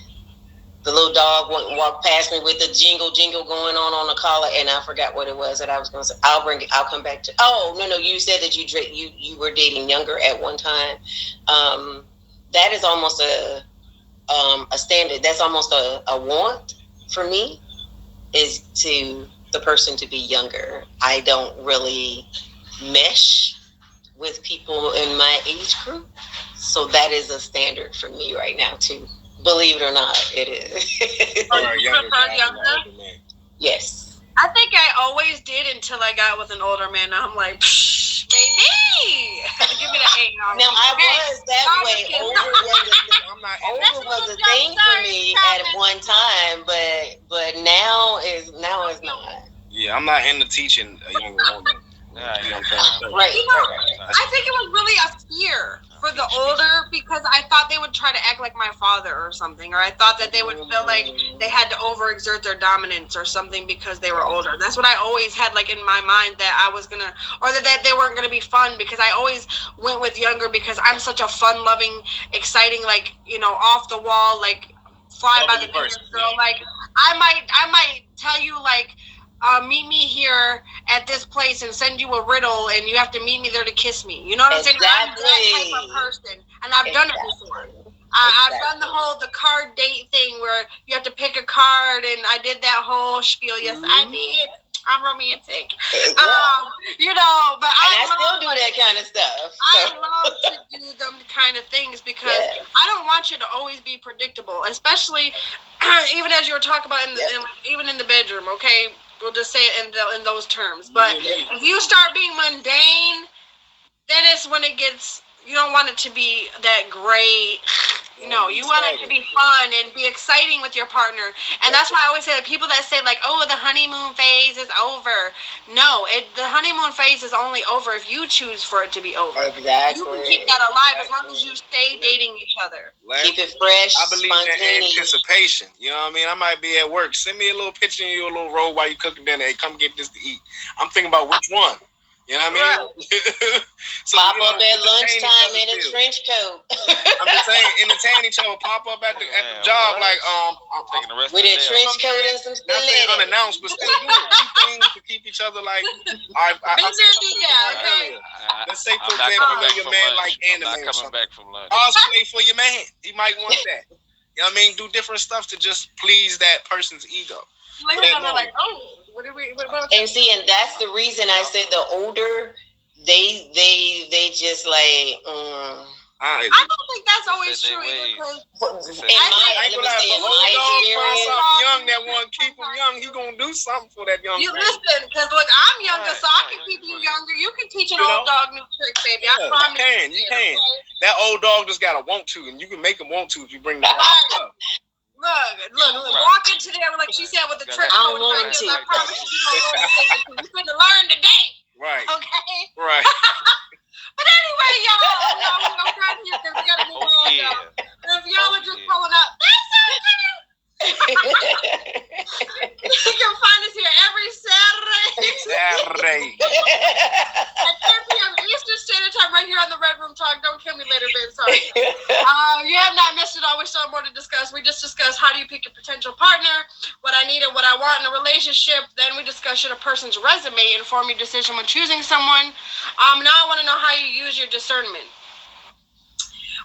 the little dog walked past me with the jingle going on the collar, and I forgot what it was that I was going to say. I'll come back to. Oh no, you said that you were dating younger at one time. That is almost a standard. That's almost a want for me, is to the person to be younger. I don't really mesh with people in my age group, so that is a standard for me right now too. Believe it or not, it is. Younger? Yes. I think I always did until I got with an older man. Now I'm like, baby, give me the 8. Now I was that way. Older was a thing for me at one time, but now is not. Yeah, I'm not into teaching a younger woman. Right. You know, I think it was really a fear for the older because I thought they would try to act like my father or something, or I thought that they would feel like they had to overexert their dominance or something because they were older. That's what I always had like in my mind, that I was gonna, or that they weren't gonna be fun, because I always went with younger because I'm such a fun-loving, exciting, like, you know, off the wall, like fly by the fingers girl. Like I might tell you like, meet me here at this place and send you a riddle, and you have to meet me there to kiss me. You know what I'm saying? I'm that type of person, and I've done it before. I've done the card date thing where you have to pick a card, and I did that whole spiel. Yes, I did. I'm romantic. You know, but I still do that kind of stuff. So. I love to do them kind of things because I don't want you to always be predictable, especially even as you were talking about even in the bedroom. Okay. We'll just say it in those terms. But if you start being mundane, then it's when it gets, you don't want it to be that great. You know, you want it to be fun and be exciting with your partner. And that's why I always say that people that say like, oh, the honeymoon phase is over. No, the honeymoon phase is only over if you choose for it to be over. Exactly. You can keep that alive as long as you stay dating each other. Keep it fresh. I believe in anticipation. You know what I mean? I might be at work. Send me a little picture of you, a little roll while you cooking dinner. Hey, come get this to eat. I'm thinking about which one. You know what I mean? So, pop up at lunchtime in a trench coat. I'm just saying, entertain each other. Pop up at the job, like I'm taking the rest with a trench coat and some stilettos. Unannounced, but still do things to keep each other like. I Let's say, for example, your man like anime. I'm not coming back from lunch. Cosplay for your man. He might want that. You know what I mean? Do different stuff to just please that person's ego. Like, oh. And see, and that's the reason I said the older they just like. I don't think that's always true because in my experience, young that want to keep him young, he gonna do something for that young. You listen, because look, I'm younger, so I can keep you younger. You can teach an old dog new tricks, baby. I promise. You can. That old dog just gotta want to, and you can make him want to if you bring that up. Look, walk into there like she said with the trick. I don't want to. I promise you're going to learn today. Right. Okay? Right. But anyway, y'all, we're going to try to Sorry. You have not missed it all. We still have more to discuss. We just discussed how do you pick your potential partner, what I need and what I want in a relationship. Then we discuss should a person's resume inform your decision when choosing someone. Now I want to know how you use your discernment.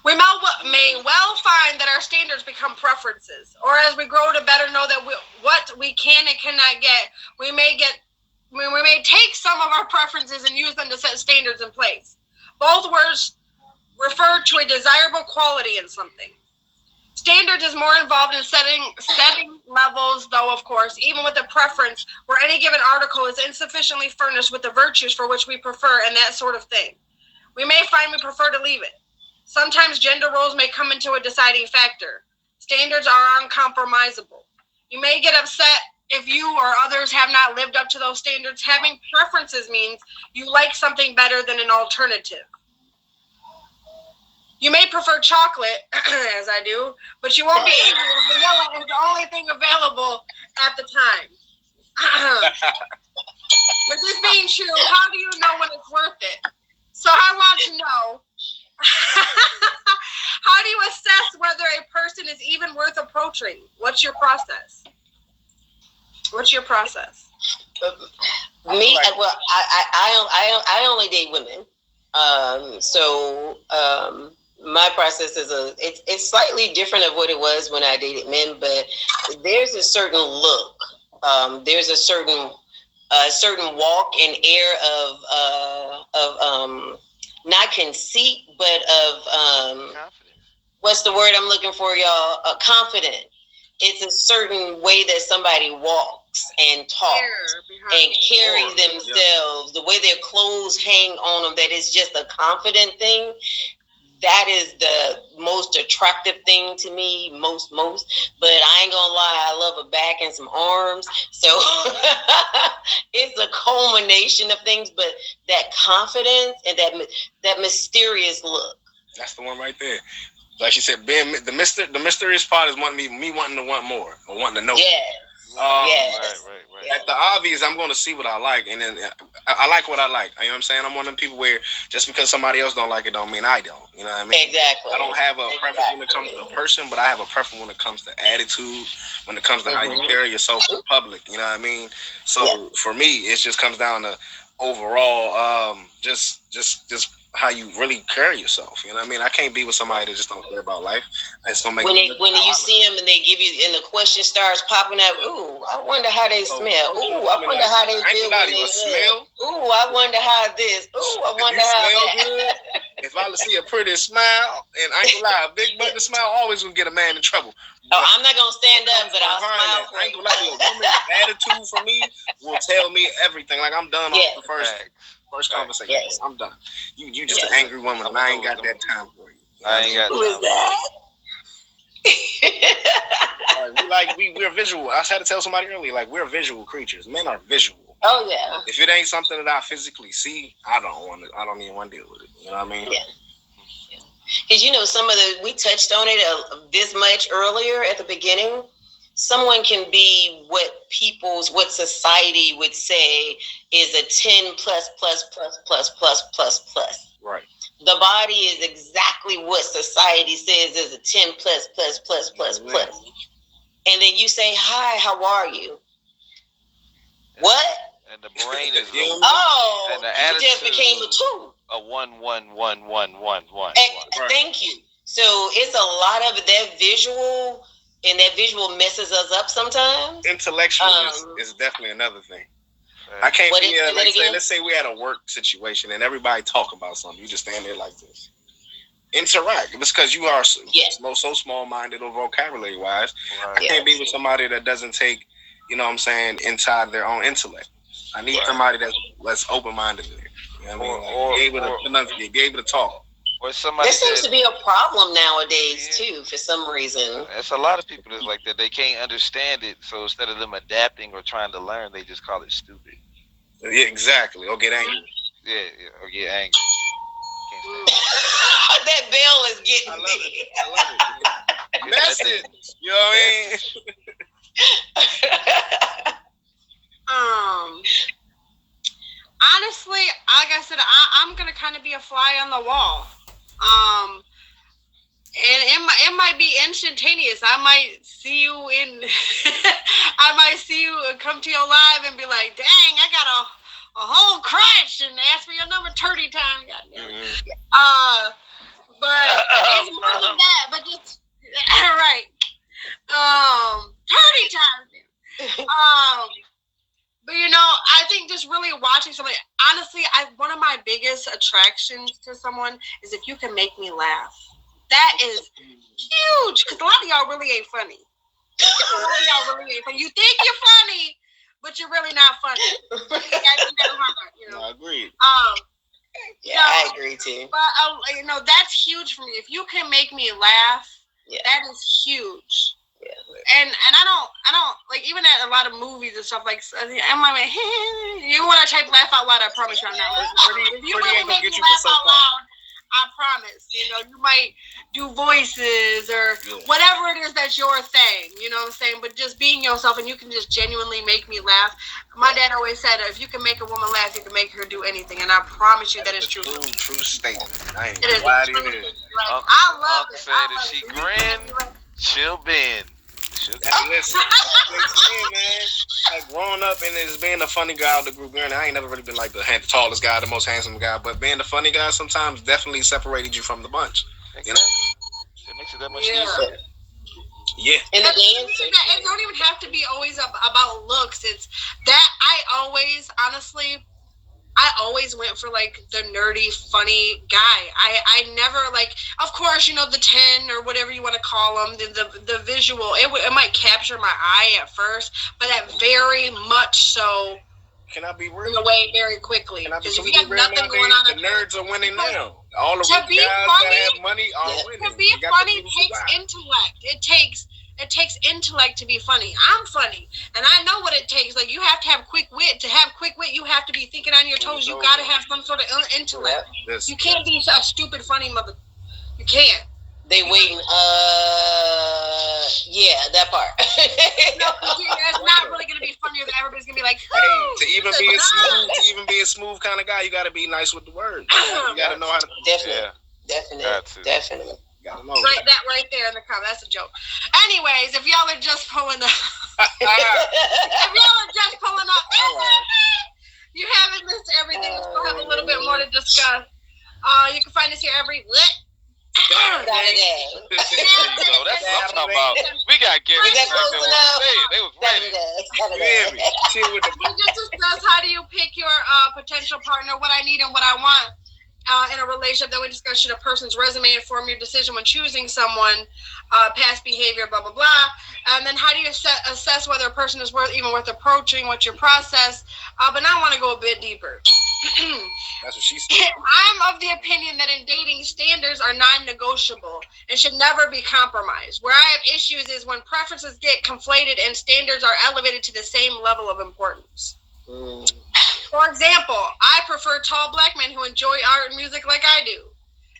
We may well find that our standards become preferences, or as we grow to better know that what we can and cannot get, we may take some of our preferences and use them to set standards in place. Both words refer to a desirable quality in something. Standards is more involved in setting levels, though, of course, even with a preference where any given article is insufficiently furnished with the virtues for which we prefer and that sort of thing. We may find we prefer to leave it. Sometimes gender roles may come into a deciding factor. Standards are uncompromisable. You may get upset if you or others have not lived up to those standards. Having preferences means you like something better than an alternative. You may prefer chocolate, as I do, but you won't be angry if vanilla is the only thing available at the time. With this being true, how do you know when it's worth it? So I want to know, how do you assess whether a person is even worth approaching? What's your process? Me, well, I only date women. My process is it's slightly different of what it was when I dated men, but there's a certain look. There's a certain walk and air of not conceit, but of what's the word I'm looking for, y'all? Confident. It's a certain way that somebody walks and talks and carries themselves, the way their clothes hang on them, that is just a confident thing. That is the most attractive thing to me, most. But I ain't gonna lie, I love a back and some arms. So it's a culmination of things, but that confidence and that mysterious look. That's the one right there. Like you said, being the mysterious part is me wanting to want more or wanting to know. Yes. Right. At the obvious, I'm going to see what I like, and then I like what I like. You know what I'm saying? I'm one of them people where just because somebody else don't like it, don't mean I don't. You know what I mean? Exactly. I don't have a preference when it comes to a person, but I have a preference when it comes to attitude, when it comes to how you carry yourself in public. You know what I mean? So for me, it just comes down to overall, just how you really carry yourself. You know what I mean? I can't be with somebody that just don't care about life. That's gonna make when you see them and they give you, and the question starts popping up. Ooh, I wonder how they smell. Ooh, I wonder how they feel when they smell. Ooh, I wonder how this. Ooh, I wonder how that. If I see a pretty smile, and I ain't gonna lie, a big button smile always gonna get a man in trouble. Oh, I'm not gonna stand up, but I'll smile. I ain't gonna lie, a woman's attitude for me will tell me everything. Like I'm done on the first conversation. Yes. I'm done. You just an angry woman, and I ain't got that time for you. I ain't got Who is that? We're visual. I had to tell somebody earlier, like we're visual creatures. Men are visual. Oh yeah. If it ain't something that I physically see, I don't even want to deal with it. You know what I mean? Yeah. Because some of we touched on it this much earlier at the beginning. Someone can be what society would say is a 10 plus. Right. The body is exactly what society says is a 10 plus. And then you say, hi, how are you? What? And the brain is and the attitude just became a 2. A 1, 1, 1, 1, 1, 1. Thank you. So it's a lot of that visual. And that visual messes us up sometimes. Intellectual is definitely another thing. I can't be let's say we had a work situation and everybody talk about something. You just stand there like this. Interact. It's because you are so small-minded or vocabulary-wise. Right. I can't be with somebody that doesn't take, you know what I'm saying, inside their own intellect. I need somebody that's open-minded. You know what I mean? Be able to talk. There seems to be a problem nowadays too, for some reason. It's a lot of people that's like that. They can't understand it, so instead of them adapting or trying to learn, they just call it stupid. Yeah, exactly. Or get angry. Yeah, or get angry. That bell is getting I love it. Message. You know what I mean? Honestly, like I said, I'm gonna kind of be a fly on the wall. might be instantaneous. I might see you in, I might see you come to your live and be like, dang, I got a whole crush and ask for your number 30 times. But it's more than that, but just, right. 30 times. But I think just really watching somebody, honestly, one of my biggest attractions to someone is if you can make me laugh. That is huge, because a lot of y'all really ain't funny. You think you're funny, but you're really not funny. I agree. I agree too. But that's huge for me. If you can make me laugh, that is huge. Yeah. And I don't like, even at a lot of movies and stuff, like I'm like, you want to try to laugh out loud, I promise you I'm not laughing. If you really make me laugh out loud, I promise. You might do voices or whatever it is that's your thing. You know what I'm saying? But just being yourself, and you can just genuinely make me laugh. My dad always said, if you can make a woman laugh, you can make her do anything. And I promise you that is true. True statement. It is. I love it. Said if she grin, she'll bend. Hey, listen, man. Like growing up and as being the funny guy of the group, I ain't never really been like the tallest guy, the most handsome guy, but being the funny guy sometimes definitely separated you from the bunch. It makes it that much easier. Yeah. And the dance. It don't even have to be always about looks. It's that I always went for like the nerdy, funny guy. I never of course, the 10 or whatever you want to call them, the visual, it might capture my eye at first, but that very much so can I be real? In a way, very quickly. Because if you have nothing going on, the nerds are winning now. All the guys that have money are winning. To be funny takes intellect. It takes intellect to be funny. I'm funny, and I know what it takes. Like, you have to have quick wit. To have quick wit, you have to be thinking on your toes. You got to have some sort of intellect. You can't be a stupid funny mother. You can't. They waiting. That part. No, it's not really gonna be funnier. That everybody's gonna be like, to even be a smooth kind of guy, you got to be nice with the words. You got to know how to. Definitely. That right there in the comment. That's a joke. Anyways, if y'all are just pulling up, you haven't missed everything. We still have a little bit more to discuss. You can find us here every Saturday. There you go. That's what I'm talking about. We got guests. They was ready. We just discuss how do you pick your potential partner, what I need and what I want. In a relationship, then we discuss should a person's resume inform your decision when choosing someone, past behavior, blah, blah, blah. And then how do you assess whether a person is worth approaching, what's your process? But now I want to go a bit deeper. That's what she said. I'm of the opinion that in dating, standards are non-negotiable and should never be compromised. Where I have issues is when preferences get conflated and standards are elevated to the same level of importance. For example, I prefer tall black men who enjoy art and music like I do.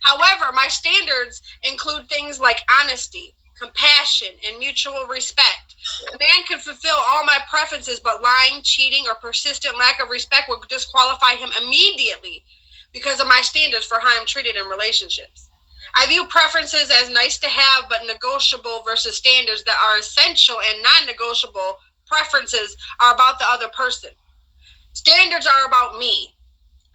However, my standards include things like honesty, compassion, and mutual respect. A man can fulfill all my preferences, but lying, cheating, or persistent lack of respect will disqualify him immediately because of my standards for how I'm treated in relationships. I view preferences as nice to have but negotiable versus standards that are essential and non-negotiable. Preferences are about the other person. Standards are about me.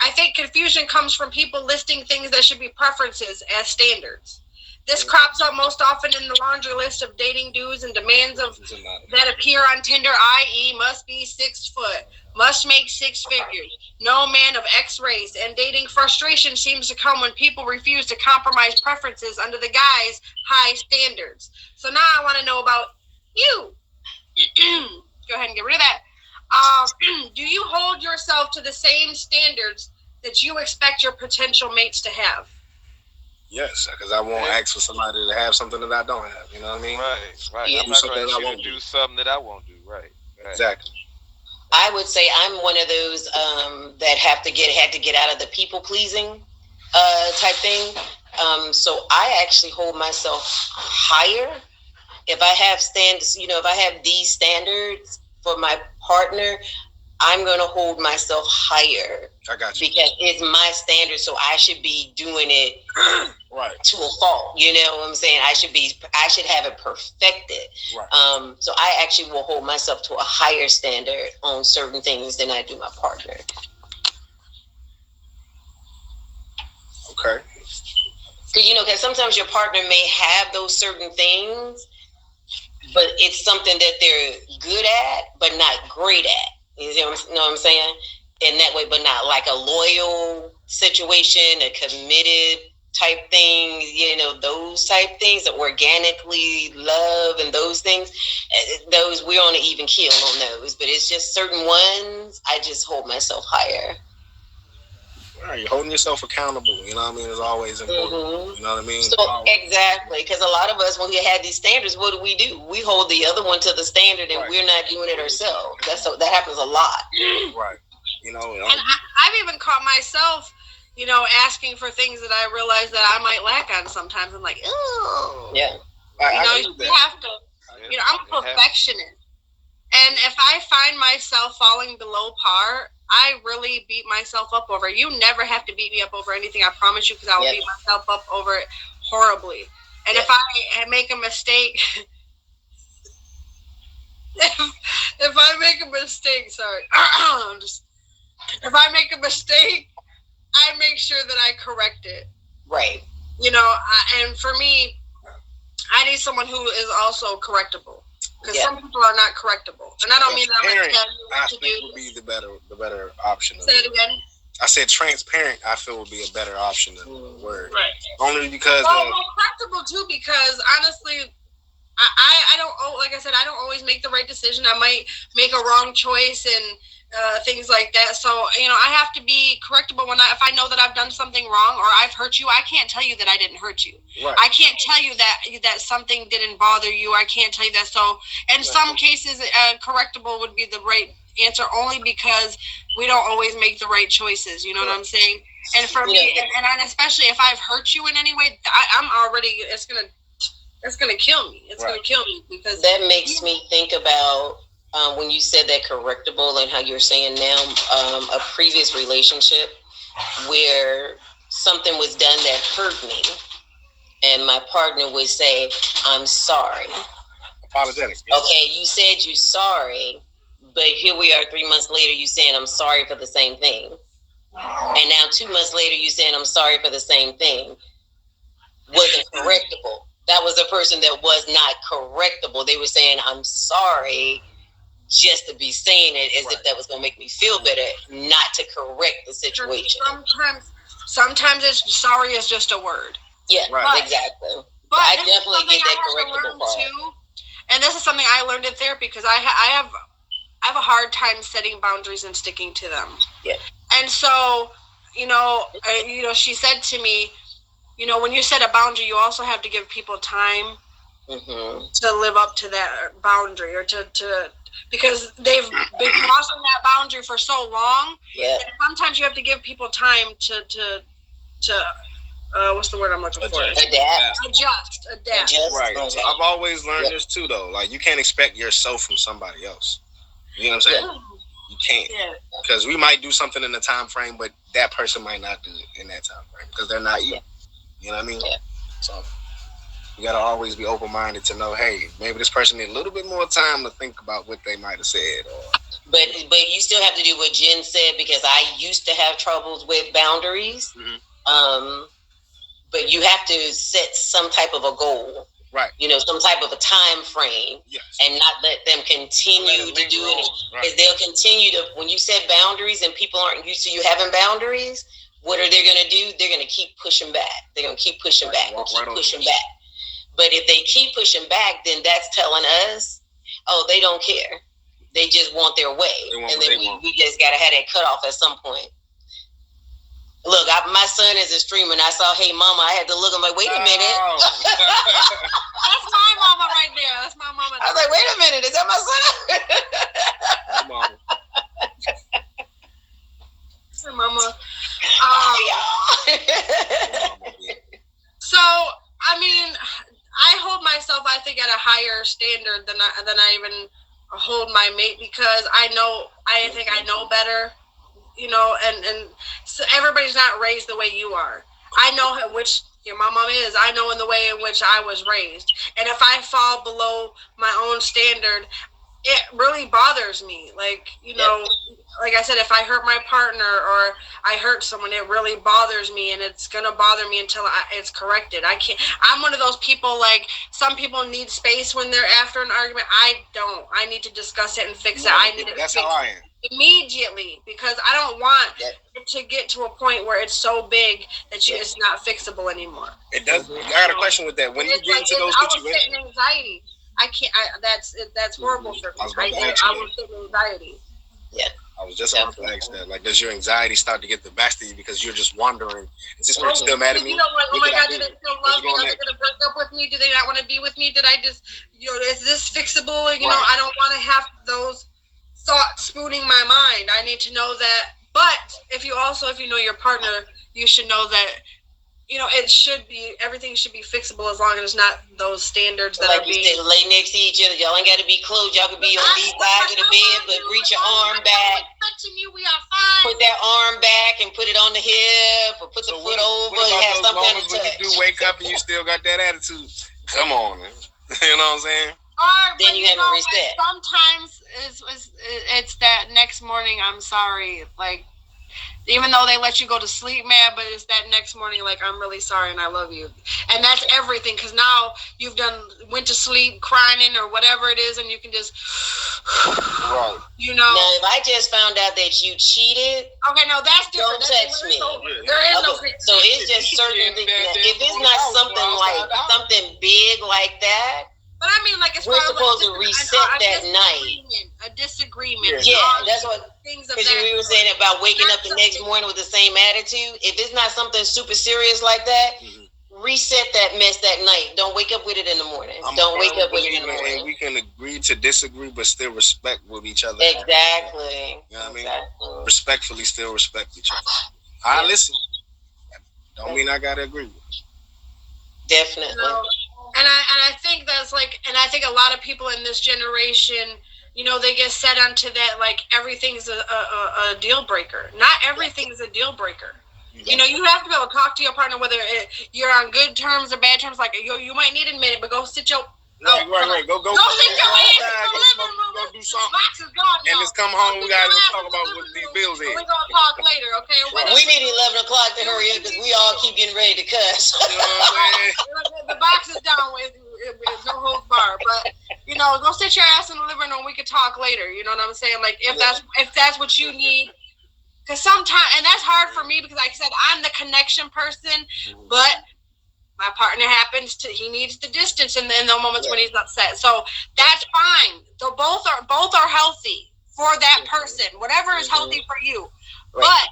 I think confusion comes from people listing things that should be preferences as standards. This crops up most often in the laundry list of dating dues and demands that appear on Tinder, i.e. must be 6 foot, must make 6 figures, no man of X race, and dating frustration seems to come when people refuse to compromise preferences under the guise high standards. So now I want to know about you. Go ahead and get rid of that. Do you hold yourself to the same standards that you expect your potential mates to have? Yes, because I won't ask for somebody to have something that I don't have. You know what I mean? Right. Yeah. I'm not going to ask you to do something that I won't do. Right. Exactly. I would say I'm one of those that had to get out of the people pleasing type thing. So I actually hold myself higher. If I have standards, if I have these standards for my partner, I'm going to hold myself higher. I got you. Because it's my standard, so I should be doing it to a fault. You know what I'm saying? I should have it perfected. Right. So I actually will hold myself to a higher standard on certain things than I do my partner. Okay. Because sometimes your partner may have those certain things, but it's something that they're good at, but not great at. You know what I'm saying? In that way, but not like a loyal situation, a committed type thing, those type things, that organically love and those things, those we're on an even keel on those. But it's just certain ones, I just hold myself higher. Right, you're holding yourself accountable. You know what I mean? It's always important. Mm-hmm. You know what I mean? So exactly, because a lot of us, when we had these standards, what do? We hold the other one to the standard, and we're not doing it ourselves. That happens a lot. Right. And I've even caught myself, asking for things that I realize that I might lack on sometimes. I'm like, oh, yeah. You have to. I'm a perfectionist, and if I find myself falling below par, I really beat myself up over it. You never have to beat me up over anything, I promise you, because I will beat myself up over it horribly. And if I make a mistake, if I make a mistake, sorry, if I make a mistake, I make sure that I correct it. Right. And for me, I need someone who is also correctable. Because some people are not correctable, and I don't mean that I'm going to tell you what to do. Would be the better option. Say it again. I said transparent. I feel would be a better option than the word. Right. Only because. Well, correctable too. Because honestly, I don't. Like I said, I don't always make the right decision. I might make a wrong choice and things like that. So I have to be correctable if I know that I've done something wrong or I've hurt you. I can't tell you that I didn't hurt you. Right. I can't tell you that something didn't bother you. I can't tell you that. So in some cases, correctable would be the right answer, only because we don't always make the right choices. You know what I'm saying? And for me, and especially if I've hurt you in any way, I'm already it's gonna kill me. It's gonna kill me, because that makes me think about. When you said that correctable and how you're saying now, a previous relationship where something was done that hurt me, and my partner would say, "I'm sorry." Apologetic. Okay, you said you're sorry, but here we are 3 months later, you saying, "I'm sorry for the same thing." And now 2 months later, you saying, "I'm sorry for the same thing." Wasn't correctable. That was a person that was not correctable. They were saying, "I'm sorry," just to be saying it as if that was going to make me feel better, not to correct the situation. Sometimes sorry is just a word. Yeah, exactly. But I definitely get that correctable part. Too, and this is something I learned in therapy, because I have a hard time setting boundaries and sticking to them. Yeah. And so, she said to me, when you set a boundary, you also have to give people time to live up to that boundary, or to because they've been crossing that boundary for so long. Yeah. And sometimes you have to give people time to what's the word I'm looking for? Adjust. Right. So I've always learned this too, though. Like, you can't expect yourself from somebody else. You know what I'm saying? Yeah. You can't. Because we might do something in the time frame, but that person might not do it in that time frame because they're not you. You know what I mean? Yeah. So you gotta always be open-minded to know, hey, maybe this person need a little bit more time to think about what they might have said. But you still have to do what Jen said, because I used to have troubles with boundaries. Mm-hmm. But you have to set some type of a goal, right? Some type of a time frame, and not let them continue to do it, because they'll continue to. When you set boundaries and people aren't used to you having boundaries, what are they going to do? They're going to keep pushing back. They're going to keep pushing back and keep pushing back. But if they keep pushing back, then that's telling us, oh, they don't care. They just want their way. And then we just got to have that cutoff at some point. Look, my son is a streamer, and I saw, hey, mama, I had to look. I'm like, wait a minute. That's my mama right there. That's my mama. I was like, wait a minute. Is that my son? Mama. Hey, mama. So, I mean, I hold myself, I think, at a higher standard than I even hold my mate, because I think I know better, and so everybody's not raised the way you are. I know which Yeah, my mom is. I know in the way in which I was raised. And if I fall below my own standard, it really bothers me. Like, you know, like I said, if I hurt my partner or I hurt someone, it really bothers me, and it's gonna bother me until it's corrected. I can't. I'm one of those people. Like, some people need space when they're after an argument. I don't. I need to discuss it and fix it. I need it That's fixed how I am. immediately, because I don't want it to get to a point where it's so big that it's not fixable anymore. It does. I got a question with that. When you get into those I was situations, sitting in anxiety. I can't. That's horrible for me. I was sitting in anxiety. Yeah. I was just about to ask that. Like, does your anxiety start to get the best of you because you're just wondering, is this person still mad at me? You know, like, oh my God, do they still love me? Are they going to break up with me? Do they not want to be with me? Did I just, you know, is this fixable? You know, I don't want to have those thoughts spooning my mind. I need to know that. But if you know your partner, you should know that, you know, everything should be fixable as long as it's not those standards that like are being. Like you said, lay next to each other. Y'all ain't got to be close. Y'all can be on these sides of the bed, but reach your arm back. Touching you, we are fine. Put that arm back and put it on the hip, or put the foot over and have some kind of touch. When you do wake up and you still got that attitude, come on, man. You know what I'm saying? Then you haven't reset. Sometimes it's that next morning, I'm sorry, like, even though they let you go to sleep, man, but it's that next morning, like, I'm really sorry and I love you. And that's everything, because now you've went to sleep crying or whatever it is, and you can just, right. You know. Now, if I just found out that you cheated, okay, no, that's different. Don't touch me. There is no. So it's just certain things. If it's not something big like that, but I mean, like, we're supposed to reset that night. A disagreement. Yeah, that's what. Because we were saying about waking up the next morning with the same attitude. If it's not something super serious like that, reset that mess that night. Don't wake up with it in the morning. Don't wake up with it in the morning. And we can agree to disagree, but still respect with each other. Exactly. You know what I mean? Respectfully, still respect each other. I listen. Don't mean I gotta agree with you. Definitely. No. And I think that's like, and I think a lot of people in this generation, you know, they get set onto that, like, everything's a deal breaker. Not everything is a deal breaker. You know, you have to be able to talk to your partner, whether you're on good terms or bad terms. Like, you might need a minute, but go sit your... Right. Go sit your ass in the living room. Go do something. Box is gone, and just come home. We gotta talk about what these bills is. We're gonna talk later, okay? We need 11 o'clock to hurry up because we all keep getting ready to cuss. You know what I'm saying? The box is done with no holds bar, but, you know, go sit your ass in the living room. We could talk later. You know what I'm saying? Like, if that's what you need. Because sometimes, and that's hard for me because, like I said, I'm the connection person, but my partner he needs the distance in the moments when he's upset. So that's fine. So both are healthy for that person, whatever is healthy for you. Right. But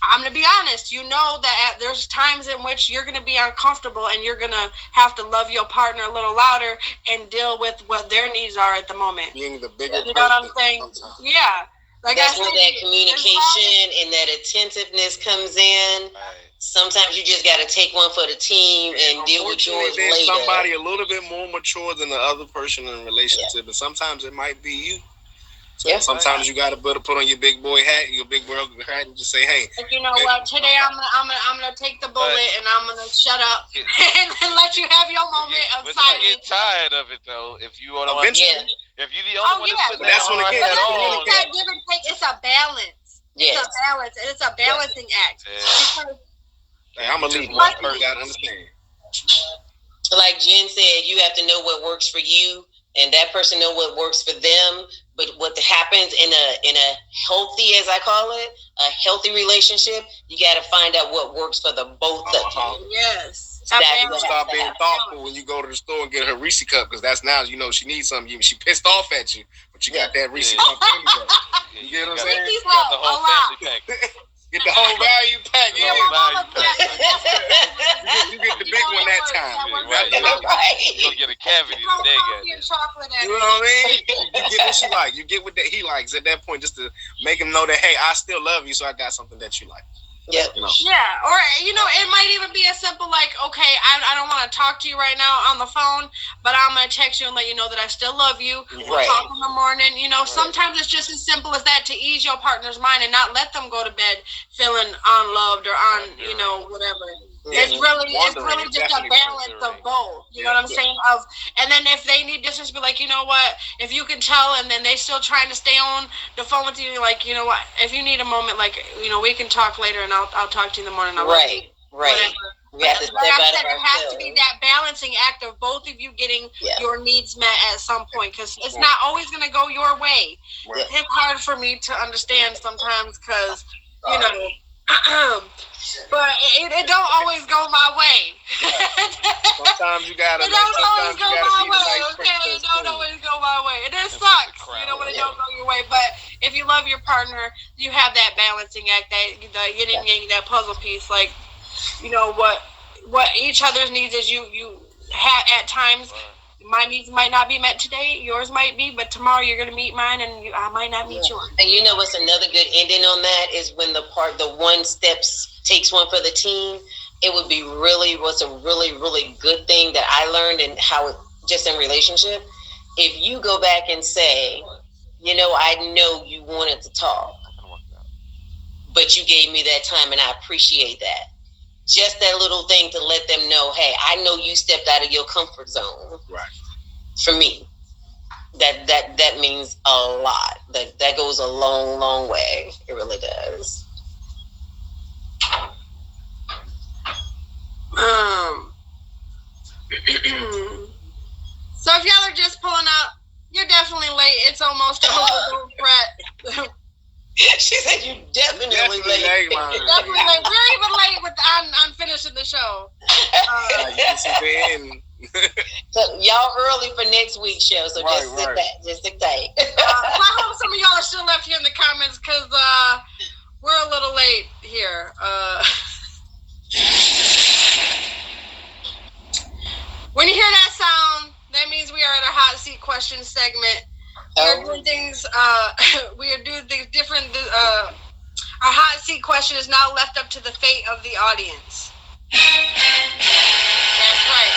I'm going to be honest, you know that there's times in which you're going to be uncomfortable and you're going to have to love your partner a little louder and deal with what their needs are at the moment. Being the bigger you know what I'm saying? Sometimes. Yeah. Like that's where that communication and that attentiveness comes in. Right. Sometimes you just got to take one for the team and deal with yours later. Somebody a little bit more mature than the other person in a relationship, and sometimes it might be you. So sometimes you got to put on your big boy hat, your big girl hat, and just say, "Hey, you know what? Today I'm gonna take the bullet and I'm gonna shut up and let you have your moment of silence." You get tired of it though. If you want to, if you're the only one that's putting that's when again, that give and take. It's a balance. It's a balance. It's a balancing act. Hey, I'm gonna leave one person. You gotta understand. Like Jen said, you have to know what works for you, and that person know what works for them. But what happens in a healthy, as I call it, a healthy relationship, you got to find out what works for the both of you. Yes. You start being thoughtful when you go to the store and get her Reese cup, because that's now, you know, she needs something. She pissed off at you, but you got that Reese cup anyway. You get what I'm saying? You got the whole family pack. Get the whole value pack. You get the big one that time. Right. You're going to get a cavity today, guys. You know what I mean? You get what she like. You get what he likes at that point, just to make him know that, hey, I still love you, so I got something that you like. Yeah. You know? Yeah. Or, you know, it might even be as simple like, okay, I don't want to talk to you right now on the phone, but I'm going to text you and let you know that I still love you. We'll talk in the morning. You know, sometimes it's just as simple as that to ease your partner's mind and not let them go to bed feeling unloved or you know, whatever. It's really just a balance of both. You know what I'm saying? And then if they need distance, be like, you know what? If you can tell, and then they still trying to stay on the phone with you, like, you know what? If you need a moment, like, you know, we can talk later, and I'll talk to you in the morning. Right. We have to step out of it has to be that balancing act of both of you getting your needs met at some point, because it's not always going to go your way. Right. It's hard for me to understand sometimes, because, you know, but it don't always go my way. Sometimes you gotta. It don't always go my way. Okay, it don't always go my way. It just sucks, you know, when it don't go your way. But if you love your partner, you have that balancing act, that the yin and yang, that puzzle piece. Like, you know what each other's needs is. You have at times. My needs might not be met today. Yours might be, but tomorrow you're gonna meet mine, and I might not meet yours. And you know what's another good ending on that is when the one steps takes one for the team. It would be what's a really good thing that I learned, and how it just in relationship. If you go back and say, you know, I know you wanted to talk, but you gave me that time, and I appreciate that. Just that little thing to let them know, hey, I know you stepped out of your comfort zone. Right. For me, that means a lot. That goes a long way. It really does. So if y'all are just pulling up, you're definitely late. It's almost over. Don't fret. She said you definitely late. Definitely late. We're even late with on finishing the show. So y'all early for next week's show, so just sit back, just sit tight. I hope some of y'all are still left here in the comments, because we're a little late here. When you hear that sound, that means we are at a hot seat question segment. We're doing things. We are doing things different. Our hot seat question is now left up to the fate of the audience. That's right.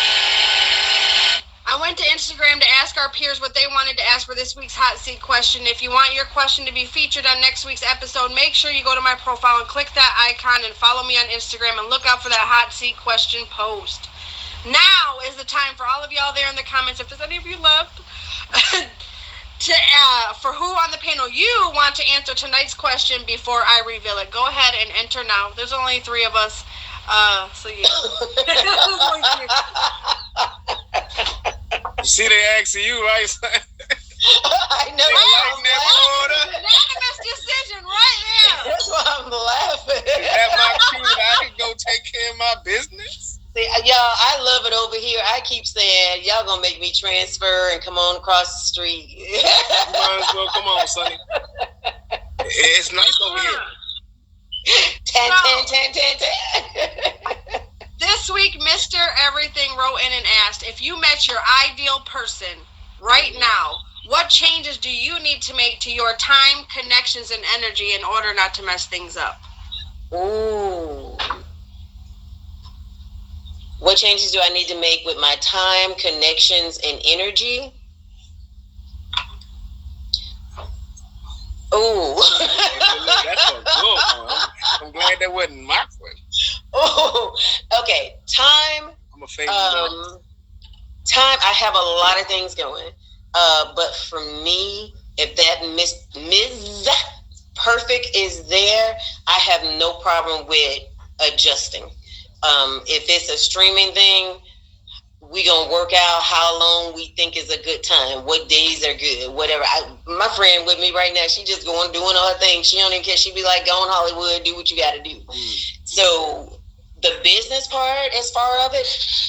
I went to Instagram to ask our peers what they wanted to ask for this week's hot seat question. If you want your question to be featured on next week's episode, make sure you go to my profile and click that icon and follow me on Instagram, and look out for that hot seat question post. Now is the time for all of y'all there in the comments, if there's any of you left, for who on the panel you want to answer tonight's question before I reveal it. Go ahead and enter now. There's only 3 of us. So yeah. You see, they asking you, right? I know. Unanimous decision right there. That's why I'm laughing. Is that my cue that I can go take care of my business? See, y'all, I love it over here. I keep saying, y'all gonna make me transfer and come on across the street. You might as well come on, Sonny. It's nice over here. 10. This week, Mr. Everything wrote in and asked, if you met your ideal person right now, what changes do you need to make to your time, connections, and energy in order not to mess things up? Ooh. What changes do I need to make with my time, connections, and energy? Ooh. That's a good one. I'm glad that wasn't my question. Oh, okay. Time. I'm a favorite. Time. I have a lot of things going, but for me, if that Ms. Perfect is there, I have no problem with adjusting. If it's a streaming thing, we gonna work out how long we think is a good time, what days are good, whatever. My friend with me right now, she just doing all her things. She don't even care. She be like, go on Hollywood, do what you got to do. So the business part, as far of it,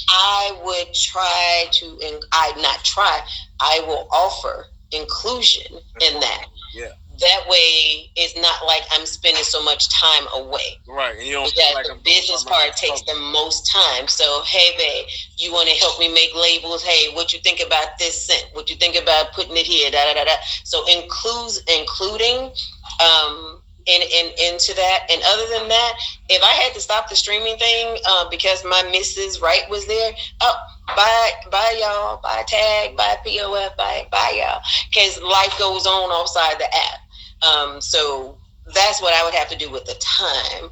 I would try to, and I will offer inclusion in that. Yeah. That way, it's not like I'm spending so much time away. Right, and you don't feel like the business part takes the most time. So, hey, babe, you want to help me make labels? Hey, what you think about this scent? What you think about putting it here? Da da da da. So, including into that. And other than that, if I had to stop the streaming thing because my Mrs. Wright was there, bye y'all, bye tag, bye POF, bye y'all, because life goes on outside the app. So that's what I would have to do with the time.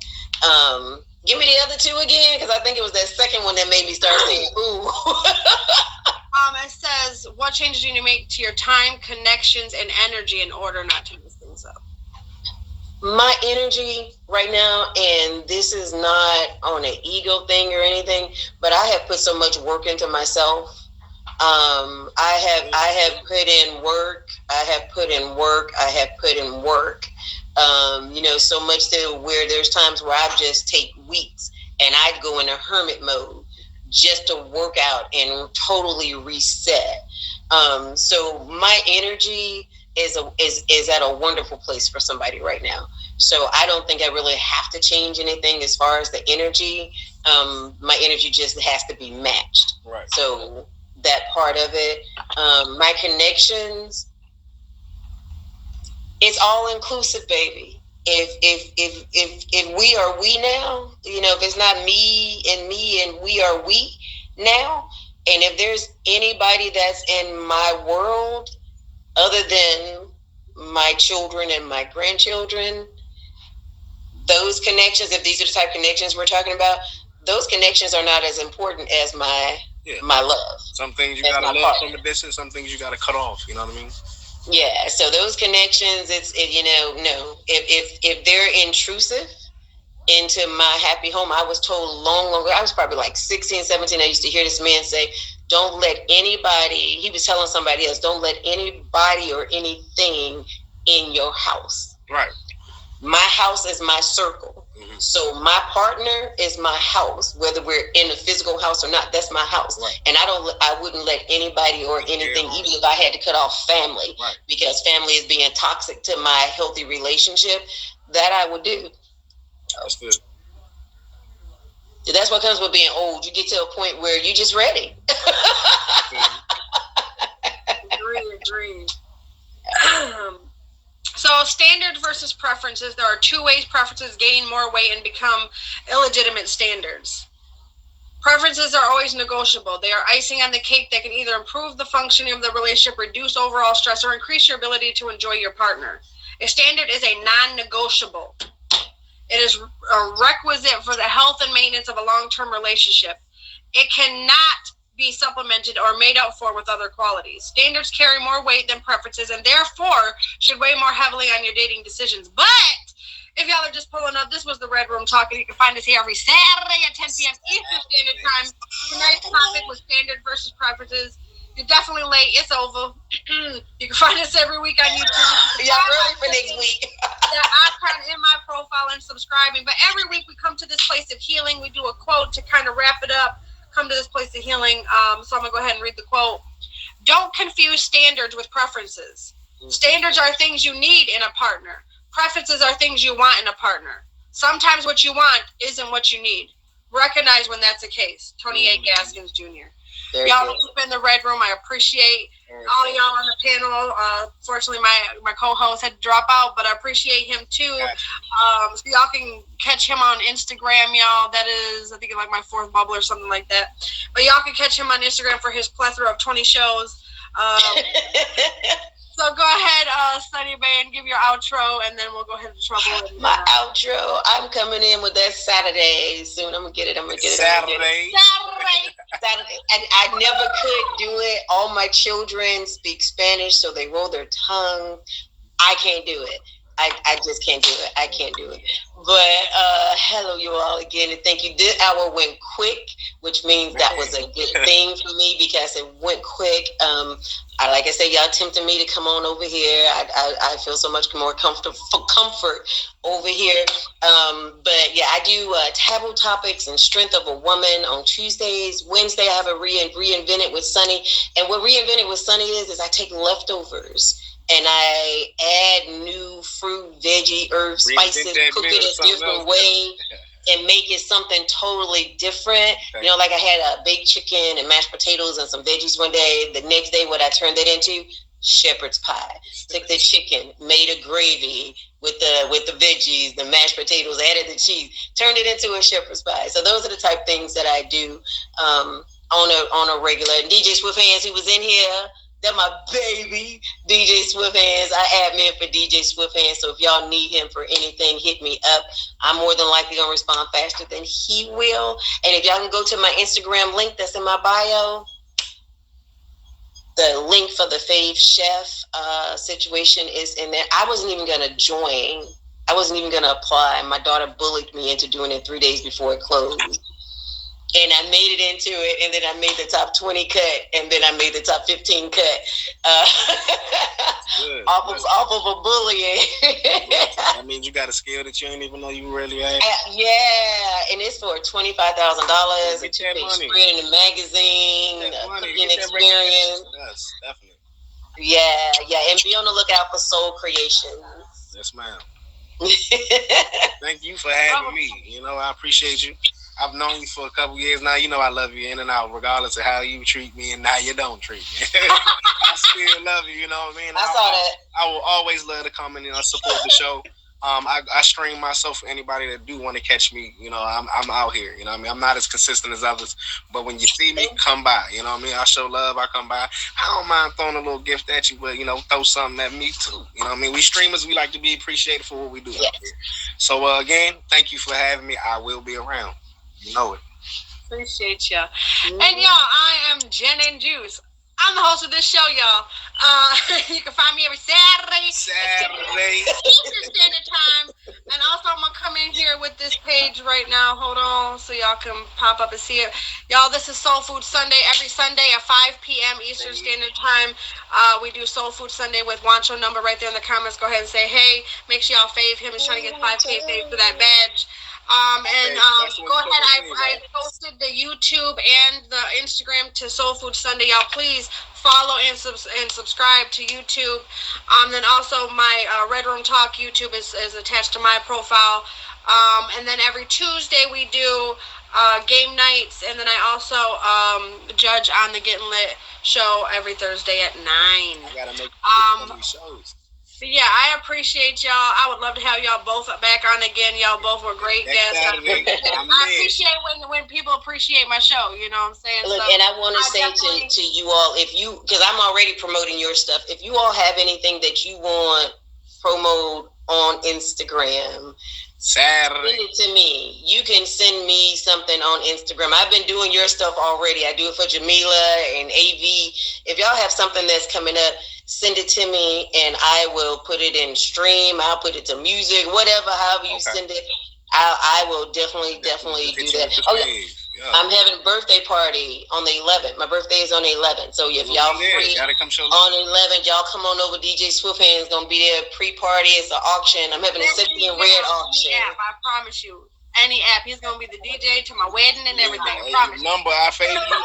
Give me the other two again, because I think it was that second one that made me start saying, ooh. It says, what changes do you need to make to your time, connections, and energy in order not to mess things up? My energy right now, and this is not on an ego thing or anything, but I have put so much work into myself. I have put in work. So much to where there's times where I just take weeks and I'd go into hermit mode just to work out and totally reset. So my energy is at a wonderful place for somebody right now. So I don't think I really have to change anything as far as the energy. My energy just has to be matched. Right. So that part of it, my connections, it's all inclusive, baby. If we are we now, if it's not me and we are we now, and if there's anybody that's in my world other than my children and my grandchildren, those connections, if these are the type of connections we're talking about, those connections are not as important as my love. Some things you gotta love from a distance, some things you gotta cut off, you know what I mean? Yeah, so those connections, no. If they're intrusive into my happy home, I was told long ago, I was probably like 16, 17, I used to hear this man say, don't let anybody, he was telling somebody else, don't let anybody or anything in your house. Right. My house is my circle. Mm-hmm. So my partner is my house, whether we're in a physical house or not, that's my house. Right. And I wouldn't let anybody or anything, even if I had to cut off family, right, because family is being toxic to my healthy relationship, that I would do. That's good. That's what comes with being old. You get to a point where you're just ready. Agree. So standards versus preferences. There are two ways preferences gain more weight and become illegitimate standards. Preferences are always negotiable. They are icing on the cake that can either improve the functioning of the relationship, reduce overall stress, or increase your ability to enjoy your partner. A standard is a non-negotiable. It is a requisite for the health and maintenance of a long-term relationship. It cannot be supplemented or made up for with other qualities. Standards carry more weight than preferences and therefore should weigh more heavily on your dating decisions. But if y'all are just pulling up, this was the Red Room Talking. You can find us here every Saturday at 10 p.m. Eastern Standard Time. Tonight's topic was standard versus preferences. You're definitely late. It's over. You can find us every week on YouTube. Yeah, early for next week. The icon in my profile and subscribing. But every week we come to this place of healing. We do a quote to kind of wrap it up. Come to this place of healing. So I'm going to go ahead and read the quote. Don't confuse standards with preferences. Standards are things you need in a partner. Preferences are things you want in a partner. Sometimes what you want isn't what you need. Recognize when that's the case. Tony A. Gaskins Jr. Y'all keep in the Red Room. I appreciate all y'all on the panel. Fortunately, my co-host had to drop out, but I appreciate him too. So y'all can catch him on Instagram, y'all. That is, I think, like my fourth bubble or something like that. But y'all can catch him on Instagram for his plethora of 20 shows. So go ahead, Sunny Bay, and give your outro, and then we'll go ahead and trouble. My outro, I'm coming in with that Saturday soon. I'm gonna get it. Saturday. And I never could do it. All my children speak Spanish, so they roll their tongue. I can't do it. I just can't do it. I can't do it. But hello, you all again, and thank you. This hour went quick, which means that was a good thing for me because it went quick. Like I said, y'all tempted me to come on over here. I feel so much more comfort over here. But yeah, I do taboo topics and strength of a woman on Tuesdays. Wednesday, I have a reinvented with Sunny. And what reinvented with Sunny is I take leftovers and I add new fruit, veggie, herbs, spices, cook it a different way, and make it something totally different. Okay. Like I had a baked chicken and mashed potatoes and some veggies one day. The next day, what I turned it into? Shepherd's pie. Took the chicken, made a gravy with the veggies, the mashed potatoes, added the cheese, turned it into a shepherd's pie. So those are the type of things that I do on a regular. And DJ Swift Hands, he was in here That my baby, DJ Swift Hands. I admin for DJ Swift Hands. So if y'all need him for anything, hit me up. I'm more than likely gonna respond faster than he will. And if y'all can go to my Instagram link that's in my bio, the link for the Fave Chef situation is in there. I wasn't even gonna join. I wasn't even gonna apply. My daughter bullied me into doing it 3 days before it closed. And I made it into it, and then I made the top 20 cut, and then I made the top 15 cut. Off of a bullying. I mean, you got a skill that you didn't even know you really had. Yeah, and it's for $25,000. A 2-page spread in the magazine, cooking experience. Yes, definitely. Yeah, and be on the lookout for Soul Creations. Yes, ma'am. Thank you for having me. You know, I appreciate you. I've known you for a couple years now. You know I love you in and out, regardless of how you treat me and how you don't treat me. I still love you. You know what I mean? I saw that. I will always love to come and support the show. I stream myself for anybody that do want to catch me. You know, I'm out here. You know what I mean? I'm not as consistent as others, but when you see me, come by. You know what I mean? I show love. I come by. I don't mind throwing a little gift at you, but throw something at me too. You know what I mean? We streamers, we like to be appreciated for what we do. Yes. Out here. So again, thank you for having me. I will be around. You know it. Appreciate y'all. And y'all, I am Jen and Juice. I'm the host of this show, y'all. You can find me every Saturday. Eastern Standard Time. And also, I'm going to come in here with this page right now. Hold on, so y'all can pop up and see it. Y'all, this is Soul Food Sunday. Every Sunday at 5 p.m. Eastern Standard Time. We do Soul Food Sunday with Wancho number right there in the comments. Go ahead and say, hey, make sure y'all fave him. He's trying to get 5K fave for that badge. Go ahead. I posted the YouTube and the Instagram to Soul Food Sunday. Y'all, please follow and subscribe to YouTube. Then also my Red Room Talk YouTube is attached to my profile. And then every Tuesday we do game nights, and then I also judge on the Getting Lit show every Thursday at 9. I gotta make these shows. Yeah, I appreciate y'all. I would love to have y'all both back on again. Y'all both were great guests. I appreciate when people appreciate my show. You know what I'm saying? Look, and I want to say to you all, because I'm already promoting your stuff, if you all have anything that you want promote on Instagram, Saturday. send it to me. You can send me something on Instagram. I've been doing your stuff already. I do it for Jamila and AV. If y'all have something that's coming up, send it to me and I will put it in stream. I'll put it to music, whatever, however you send it. I will definitely do that. Oh, yeah. I'm having a birthday party on the 11th. My birthday is on the 11th. So if y'all free on the 11th, y'all come on over. DJ Swift Hands gonna be there pre-party. It's an auction. I'm having a Sexy and Red auction. App, I promise you. Any app. He's gonna be the DJ to my wedding and everything. I promise. Number I favor you.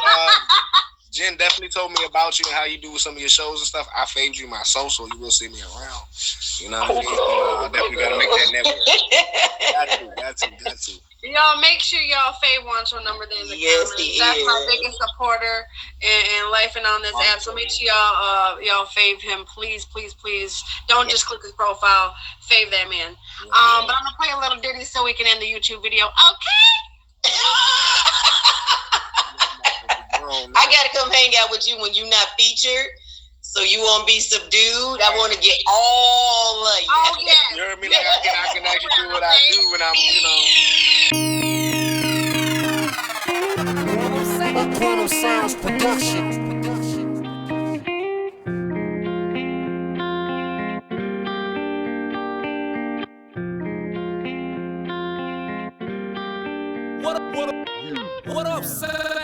Jen definitely told me about you and how you do some of your shows and stuff. I favored you my social. You will see me around. You know what I mean? I definitely got to make that network. Got to. Y'all make sure y'all fave Wancho number there in the comments. That's my biggest supporter in life and on this app. So make sure y'all fave him. Please. Don't just click his profile. Fave that man. But I'm going to play a little ditty so we can end the YouTube video. Okay? I gotta come hang out with you when you're not featured, so you won't be subdued. I want to get all of you. Oh yeah, you heard me? Like I can actually do what I do when I'm, Quantum Sounds Production. What up, son?